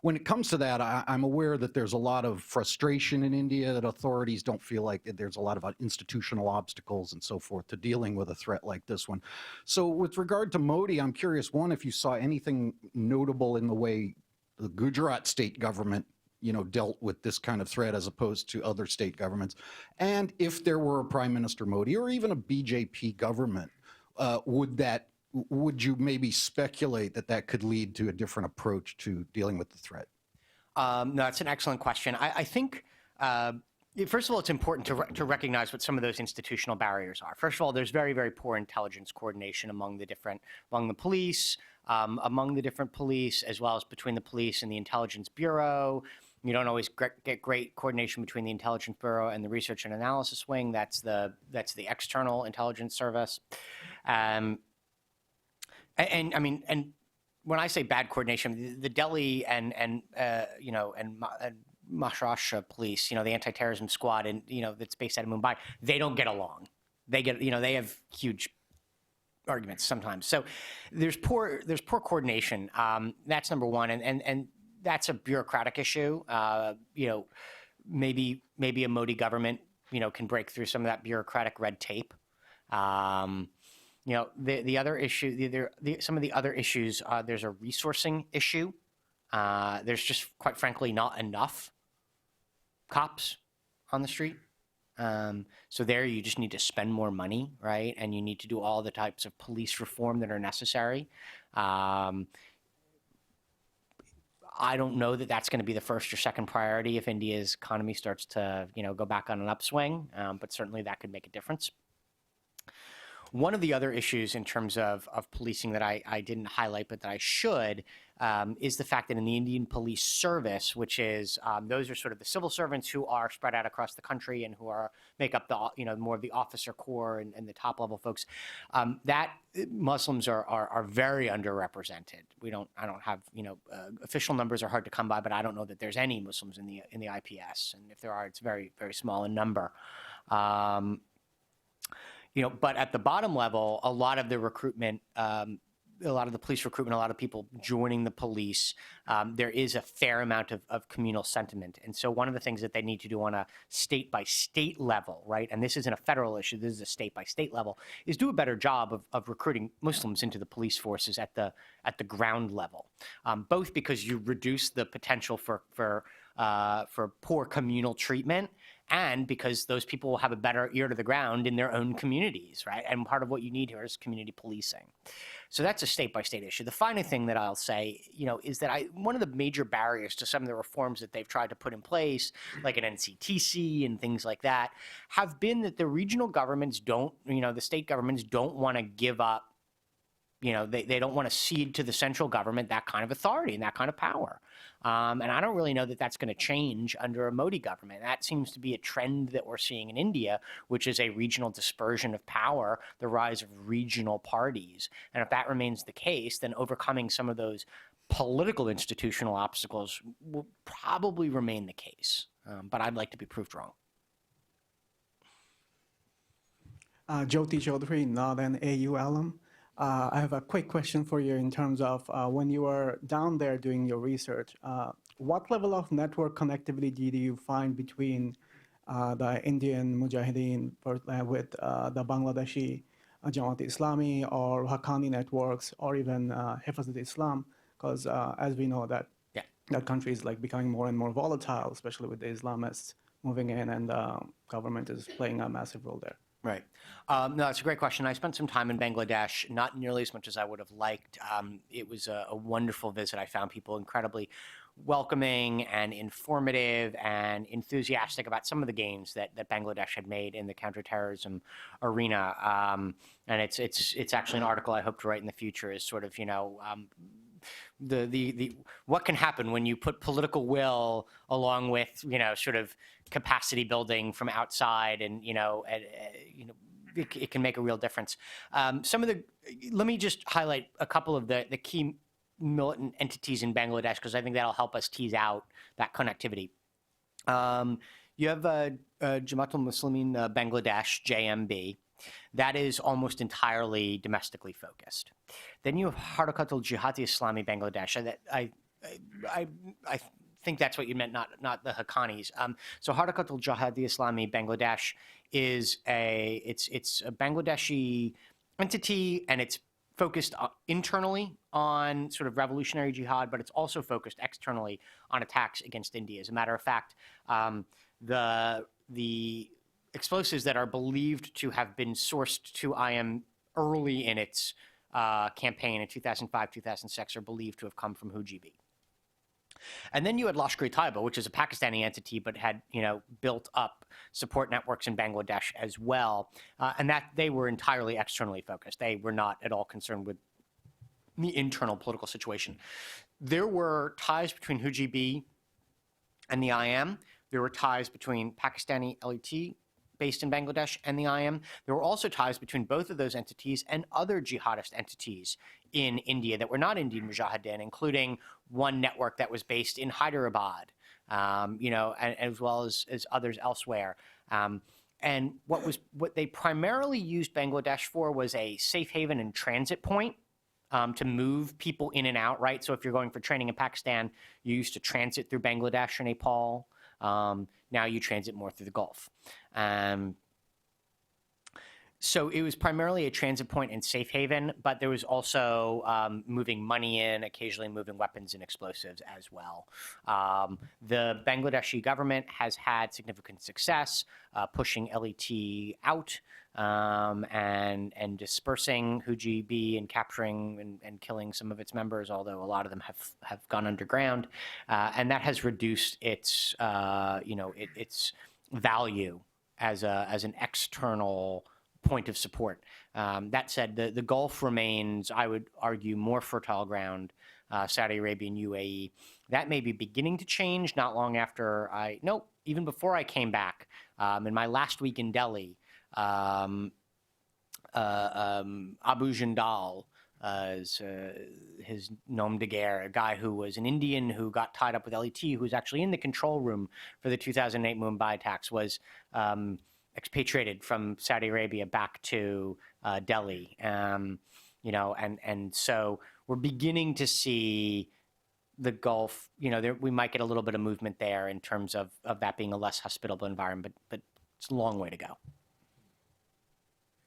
when it comes to that, I'm aware that there's a lot of frustration in India, that authorities don't feel like there's a lot of institutional obstacles and so forth to dealing with a threat like this one. So with regard to Modi, I'm curious, one, if you saw anything notable in the way the Gujarat state government, dealt with this kind of threat as opposed to other state governments? And if there were a Prime Minister Modi or even a BJP government, would you maybe speculate that that could lead to a different approach to dealing with the threat? No, that's an excellent question. I think, first of all, it's important to recognize what some of those institutional barriers are. First of all, there's very, very poor intelligence coordination among the police, among the different police, as well as between the police and the Intelligence Bureau. You don't always get great coordination between the Intelligence Bureau and the Research and Analysis Wing. That's the external intelligence service. And I mean, and when I say bad coordination, the Delhi and Maharashtra police, the anti-terrorism squad, and that's based out of Mumbai, they don't get along. They have huge arguments sometimes. So there's poor coordination. That's number one, and that's a bureaucratic issue. Maybe a Modi government, can break through some of that bureaucratic red tape. The other issue, some of the other issues, there's a resourcing issue. There's just, quite frankly, not enough cops on the street. So there you just need to spend more money, right? And you need to do all the types of police reform that are necessary. I don't know that that's going to be the first or second priority if India's economy starts to, go back on an upswing, but certainly that could make a difference. One of the other issues in terms of policing that I didn't highlight, but that I should, is the fact that in the Indian Police Service, which is those are sort of the civil servants who are spread out across the country and who make up the more of the officer corps and the top level folks, that Muslims are very underrepresented. I don't have official numbers are hard to come by, but I don't know that there's any Muslims in the IPS, and if there are, it's very, very small in number. But at the bottom level, a lot of the recruitment, a lot of the police recruitment, a lot of people joining the police, there is a fair amount of communal sentiment. And so one of the things that they need to do on a state-by-state level, right, and this isn't a federal issue, this is a state-by-state level, is do a better job of recruiting Muslims into the police forces at the ground level, both because you reduce the potential for poor communal treatment, and because those people will have a better ear to the ground in their own communities, right? And part of what you need here is community policing. So that's a state-by-state issue. The final thing that I'll say, is that one of the major barriers to some of the reforms that they've tried to put in place, like an NCTC and things like that, have been that the regional governments don't, the state governments don't want to give up, they don't want to cede to the central government that kind of authority and that kind of power. And I don't really know that that's going to change under a Modi government. That seems to be a trend that we're seeing in India, which is a regional dispersion of power, the rise of regional parties. And if that remains the case, then overcoming some of those political institutional obstacles will probably remain the case. But I'd like to be proved wrong. Jyoti Chaudhary, not an AU alum. I have a quick question for you in terms of when you were down there doing your research, what level of network connectivity did you find between the Indian Mujahideen with the Bangladeshi Jamaat-e-Islami or Haqqani networks or even Hifaz-e-Islam? Because as we know that that country is becoming more and more volatile, especially with the Islamists moving in, and the government is playing a massive role there. Right. No, that's a great question. I spent some time in Bangladesh, not nearly as much as I would have liked. It was a wonderful visit. I found people incredibly welcoming and informative and enthusiastic about some of the gains that Bangladesh had made in the counterterrorism arena. And it's actually an article I hope to write in the future, is sort of, the what can happen when you put political will along with sort of capacity building from outside, and it can make a real difference. Let me just highlight a couple of the key militant entities in Bangladesh, because I think that'll help us tease out that connectivity. You have Jamaat al-Muslimin Bangladesh, JMB. That is almost entirely domestically focused. Then you have Harakat al-Jihad-e-Islami Bangladesh. I think that's what you meant, not the Haqqanis. So Harakat al-Jihad-e-Islami Bangladesh is it's a Bangladeshi entity, and it's focused internally on sort of revolutionary jihad, but it's also focused externally on attacks against India. As a matter of fact, the explosives that are believed to have been sourced to IM early in its campaign in 2005, 2006 are believed to have come from Hujibi. And then you had Lashkar-e-Taiba, which is a Pakistani entity, but had built up support networks in Bangladesh as well, and that they were entirely externally focused. They were not at all concerned with the internal political situation. There were ties between Hujibi and the IM. There were ties between Pakistani LET based in Bangladesh and the IM. There were also ties between both of those entities and other jihadist entities in India that were not Indian Mujahideen, including one network that was based in Hyderabad, as well as others elsewhere. And what they primarily used Bangladesh for was a safe haven and transit point to move people in and out, right? So if you're going for training in Pakistan, you used to transit through Bangladesh or Nepal. Now you transit more through the Gulf. So it was primarily a transit point and safe haven, but there was also moving money in, occasionally moving weapons and explosives as well. The Bangladeshi government has had significant success pushing LET out and dispersing Hujibi and capturing and killing some of its members, although a lot of them have gone underground, and that has reduced its its value as an external point of support. That said, the Gulf remains, I would argue, more fertile ground. Saudi Arabia and UAE. That may be beginning to change. Not long after even before I came back, in my last week in Delhi, Abu Jindal, his nom de guerre, a guy who was an Indian who got tied up with LET, who was actually in the control room for the 2008 Mumbai attacks, was expatriated from Saudi Arabia back to Delhi. And so we're beginning to see the Gulf, we might get a little bit of movement there in terms of that being a less hospitable environment, but it's a long way to go.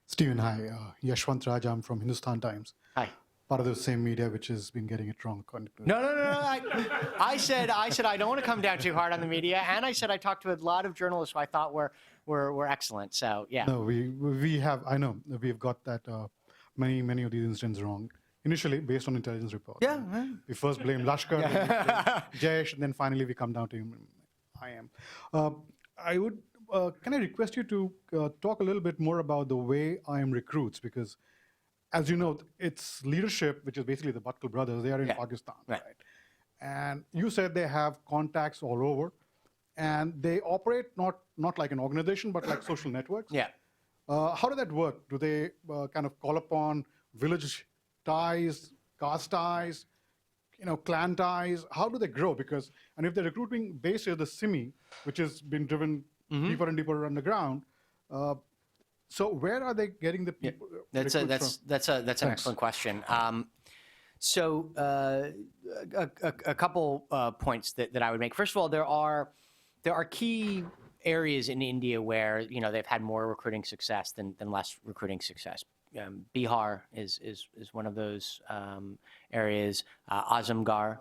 Stephen, hi. Yashwant Raj, I'm from Hindustan Times. Hi. Part of the same media which has been getting it wrong. No. I said I don't want to come down too hard on the media, and I said I talked to a lot of journalists who I thought were excellent. So yeah. No, we have. I know we've got that many of these incidents wrong. Initially, based on intelligence reports. Yeah. We first blame Lashkar, then we blame Jaish, and then finally we come down to IM. I would. Can I request you to talk a little bit more about the way IM recruits? Because, as you know, its leadership, which is basically the Bhatkal brothers, they are in Pakistan, right? And you said they have contacts all over, and they operate not like an organization, but like social networks. Yeah. How does that work? Do they kind of call upon village ties, caste ties, clan ties? How do they grow? Because, and if the recruiting base is the Simi, which has been driven deeper and deeper underground, so where are they getting the people? That's an excellent question. So a couple points that I would make. First of all, there are key areas in India where they've had more recruiting success than less recruiting success. Bihar is one of those areas. Azamgarh.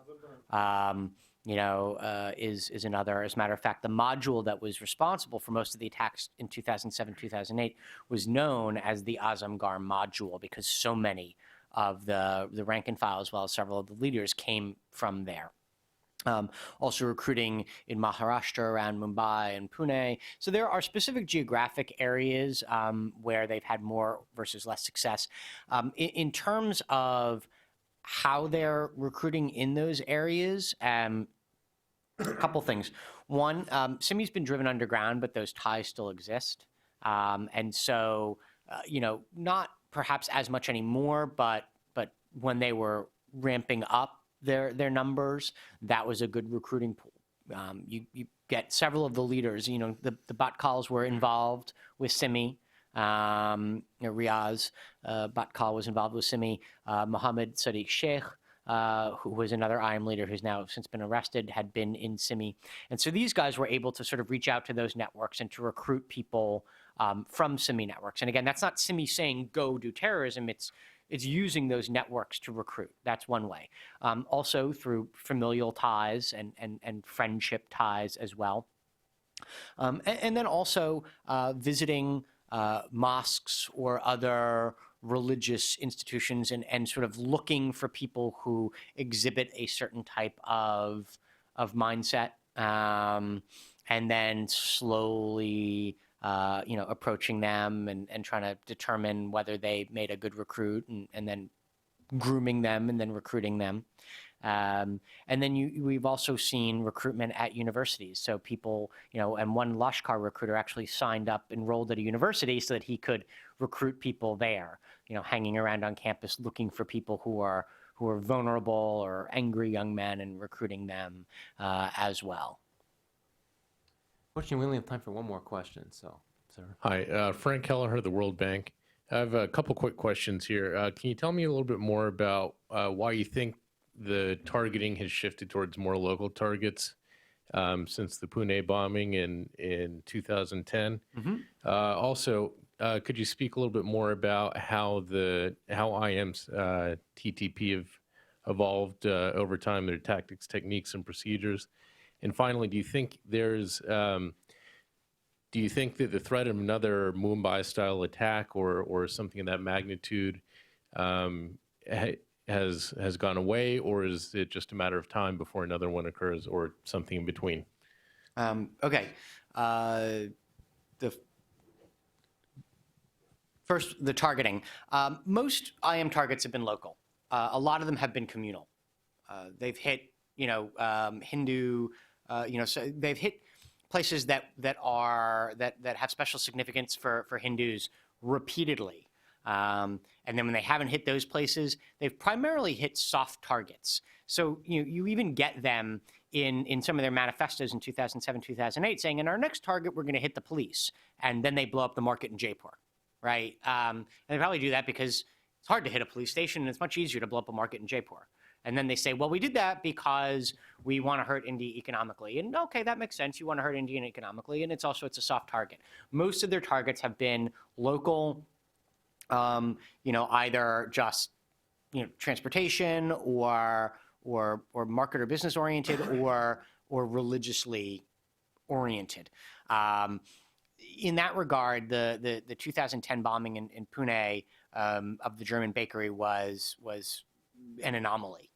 Is another. As a matter of fact, the module that was responsible for most of the attacks in 2007, 2008 was known as the Azamgarh module because so many of the rank and file, as well as several of the leaders, came from there. Also recruiting in Maharashtra, around Mumbai and Pune. So there are specific geographic areas where they've had more versus less success. In terms of how they're recruiting in those areas, a couple things. One, Simi's been driven underground, but those ties still exist. And so, not perhaps as much anymore, but when they were ramping up their numbers, that was a good recruiting pool. You get several of the leaders, the Bhatkals were involved with Simi. Riaz Bhatkal was involved with Simi. Mohammed Sadiq Sheikh, who was another IM leader who's now since been arrested, had been in Simi. And so these guys were able to sort of reach out to those networks and to recruit people from Simi networks. And again, that's not Simi saying, go do terrorism. It's it's using those networks to recruit. That's one way. Also through familial ties and friendship ties as well. And then also visiting mosques or other religious institutions and sort of looking for people who exhibit a certain type of mindset, and then slowly approaching them and trying to determine whether they made a good recruit, and then grooming them and then recruiting them. And then we've also seen recruitment at universities. So people, and one Lashkar recruiter actually signed up, enrolled at a university so that he could recruit people there, hanging around on campus looking for people who are vulnerable or angry young men and recruiting them as well. Fortunately, we only have time for one more question, so, sir. Hi, Frank Kelleher, the World Bank. I have a couple quick questions here. Can you tell me a little bit more about why you think the targeting has shifted towards more local targets since the Pune bombing in 2010? Also, could you speak a little bit more about how IM's TTP have evolved over time, their tactics, techniques, and procedures? And finally, do you think that the threat of another Mumbai-style attack or something of that magnitude has gone away, or is it just a matter of time before another one occurs, or something in between? Okay. First, the targeting. Most IM targets have been local. A lot of them have been communal. They've hit, Hindu. So they've hit places that have special significance for Hindus repeatedly. And then when they haven't hit those places, they've primarily hit soft targets. So you even get them in some of their manifestos in 2007, 2008, saying, in our next target, we're going to hit the police. And then they blow up the market in Jaipur, right? And they probably do that because it's hard to hit a police station, and it's much easier to blow up a market in Jaipur. And then they say, well, we did that because we want to hurt India economically. And okay, that makes sense. You want to hurt India economically. And it's a soft target. Most of their targets have been local, either just, transportation or market or business oriented or religiously oriented. In that regard, the 2010 bombing in Pune of the German bakery was an anomaly.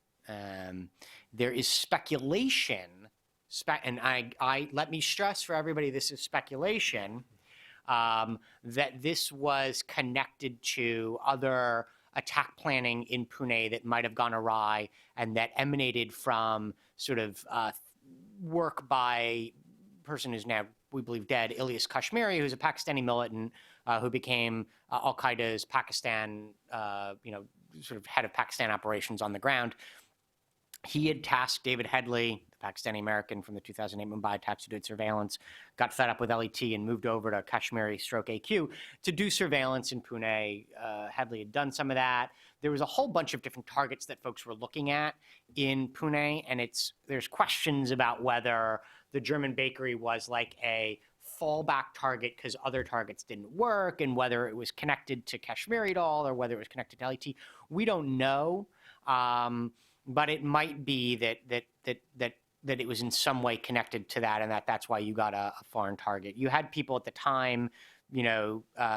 There is speculation, and I let me stress for everybody, this is speculation, that this was connected to other attack planning in Pune that might have gone awry and that emanated from sort of work by a person who's now, we believe, dead, Ilyas Kashmiri, who's a Pakistani militant who became Al-Qaeda's Pakistan, sort of head of Pakistan operations on the ground. He had tasked David Headley, the Pakistani-American from the 2008 Mumbai attacks, who did surveillance, got fed up with LET and moved over to Kashmiri/AQ to do surveillance in Pune. Headley had done some of that. There was a whole bunch of different targets that folks were looking at in Pune, and there's questions about whether the German bakery was like a fallback target because other targets didn't work, and whether it was connected to Kashmiri at all or whether it was connected to LET. We don't know. But it might be that it was in some way connected to that, and that's why you got a foreign target. You had people at the time,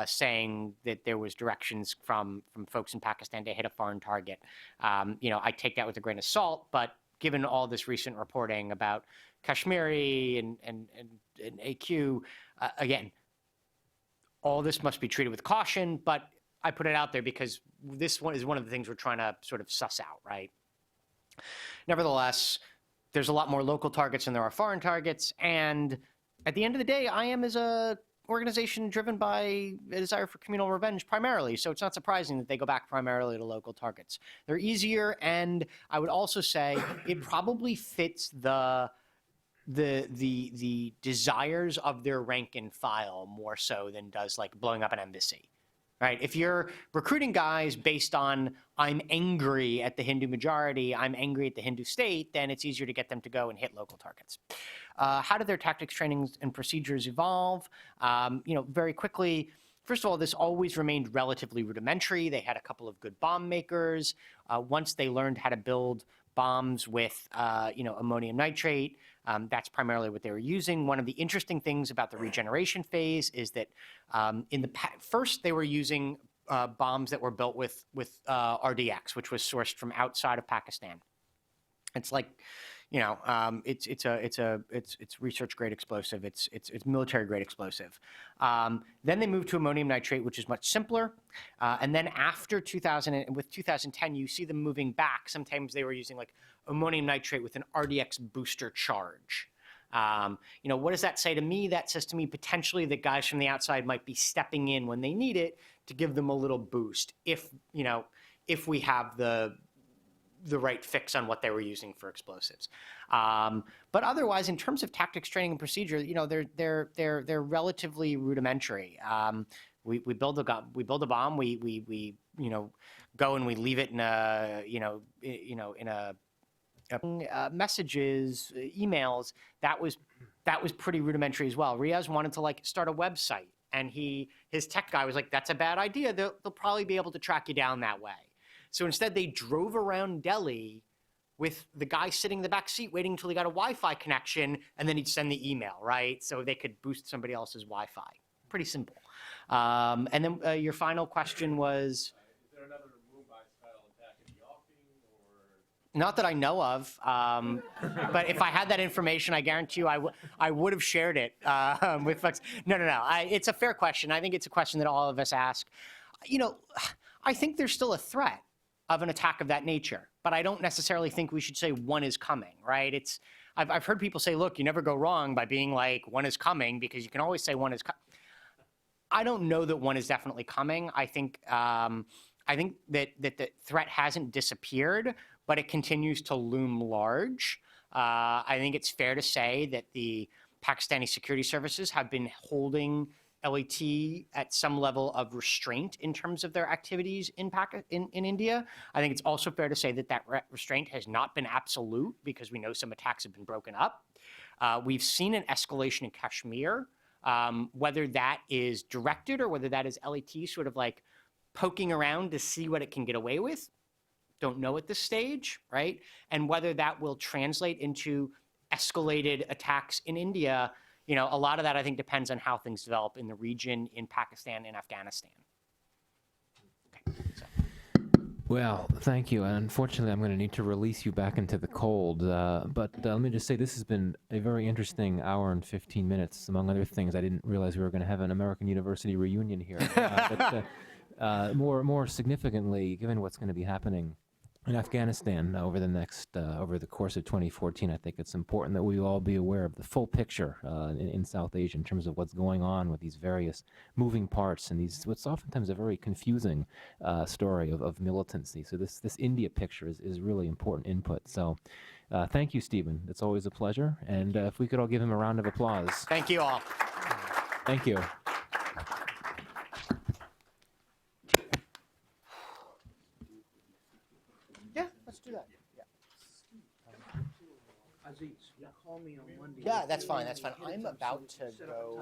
saying that there was directions from folks in Pakistan to hit a foreign target. I take that with a grain of salt, but given all this recent reporting about Kashmiri and AQ, again, all this must be treated with caution, but I put it out there because this one is one of the things we're trying to sort of suss out, right? Nevertheless, there's a lot more local targets than there are foreign targets. And at the end of the day, IM is a organization driven by a desire for communal revenge primarily. So it's not surprising that they go back primarily to local targets. They're easier. And I would also say it probably fits the desires of their rank and file more so than does like blowing up an embassy. Right? If you're recruiting guys based on I'm angry at the Hindu majority, I'm angry at the Hindu state, then it's easier to get them to go and hit local targets. How did their tactics, trainings, and procedures evolve? Very quickly, first of all, this always remained relatively rudimentary. They had a couple of good bomb makers. Once they learned how to build bombs with, ammonium nitrate, that's primarily what they were using. One of the interesting things about the regeneration phase is that first they were using bombs that were built with RDX, which was sourced from outside of Pakistan. It's like, it's research grade explosive. It's military grade explosive. Then they moved to ammonium nitrate, which is much simpler. And then after 2010, you see them moving back. Sometimes they were using like ammonium nitrate with an RDX booster charge. What does that say to me? That says to me potentially that guys from the outside might be stepping in when they need it to give them a little boost if we have the right fix on what they were using for explosives. But otherwise, in terms of tactics, training, and procedure, they're relatively rudimentary. We build a bomb. We go and we leave it in messages, emails. That was pretty rudimentary as well. Riaz wanted to start a website, and his tech guy was like, "That's a bad idea. They'll probably be able to track you down that way." So instead, they drove around Delhi with the guy sitting in the back seat waiting until he got a Wi-Fi connection, and then he'd send the email, right? So they could boost somebody else's Wi-Fi. Pretty simple. And then your final question was? Is there another Mumbai-style attack in the offing? Not that I know of, but if I had that information, I guarantee you I would have shared it with folks. No. It's a fair question. I think it's a question that all of us ask. I think there's still a threat of an attack of that nature, but I don't necessarily think we should say one is coming, right? I've heard people say, look, you never go wrong by being like, one is coming, because you can always say one is coming. I don't know that one is definitely coming. I think that the threat hasn't disappeared, but it continues to loom large. I think it's fair to say that the Pakistani security services have been holding LAT at some level of restraint in terms of their activities in India. I think it's also fair to say that restraint has not been absolute, because we know some attacks have been broken up. We've seen an escalation in Kashmir, whether that is directed or whether that is LAT sort of like poking around to see what it can get away with. Don't know at this stage, right? And whether that will translate into escalated attacks in India, a lot of that, I think, depends on how things develop in the region, in Pakistan and Afghanistan. Okay, so. Well, thank you. And unfortunately, I'm going to need to release you back into the cold. But let me just say, this has been a very interesting hour and 15 minutes. Among other things, I didn't realize we were going to have an American University reunion here. But more significantly, given what's going to be happening in Afghanistan over the course of 2014, I think it's important that we all be aware of the full picture in South Asia in terms of what's going on with these various moving parts and what's oftentimes a very confusing story of militancy. So this India picture is really important input. So thank you, Stephen. It's always a pleasure. And if we could all give him a round of applause. Thank you all. Thank you. Yeah, let's do that. Aziz, you call me on Monday. Yeah, that's fine. I'm about to go.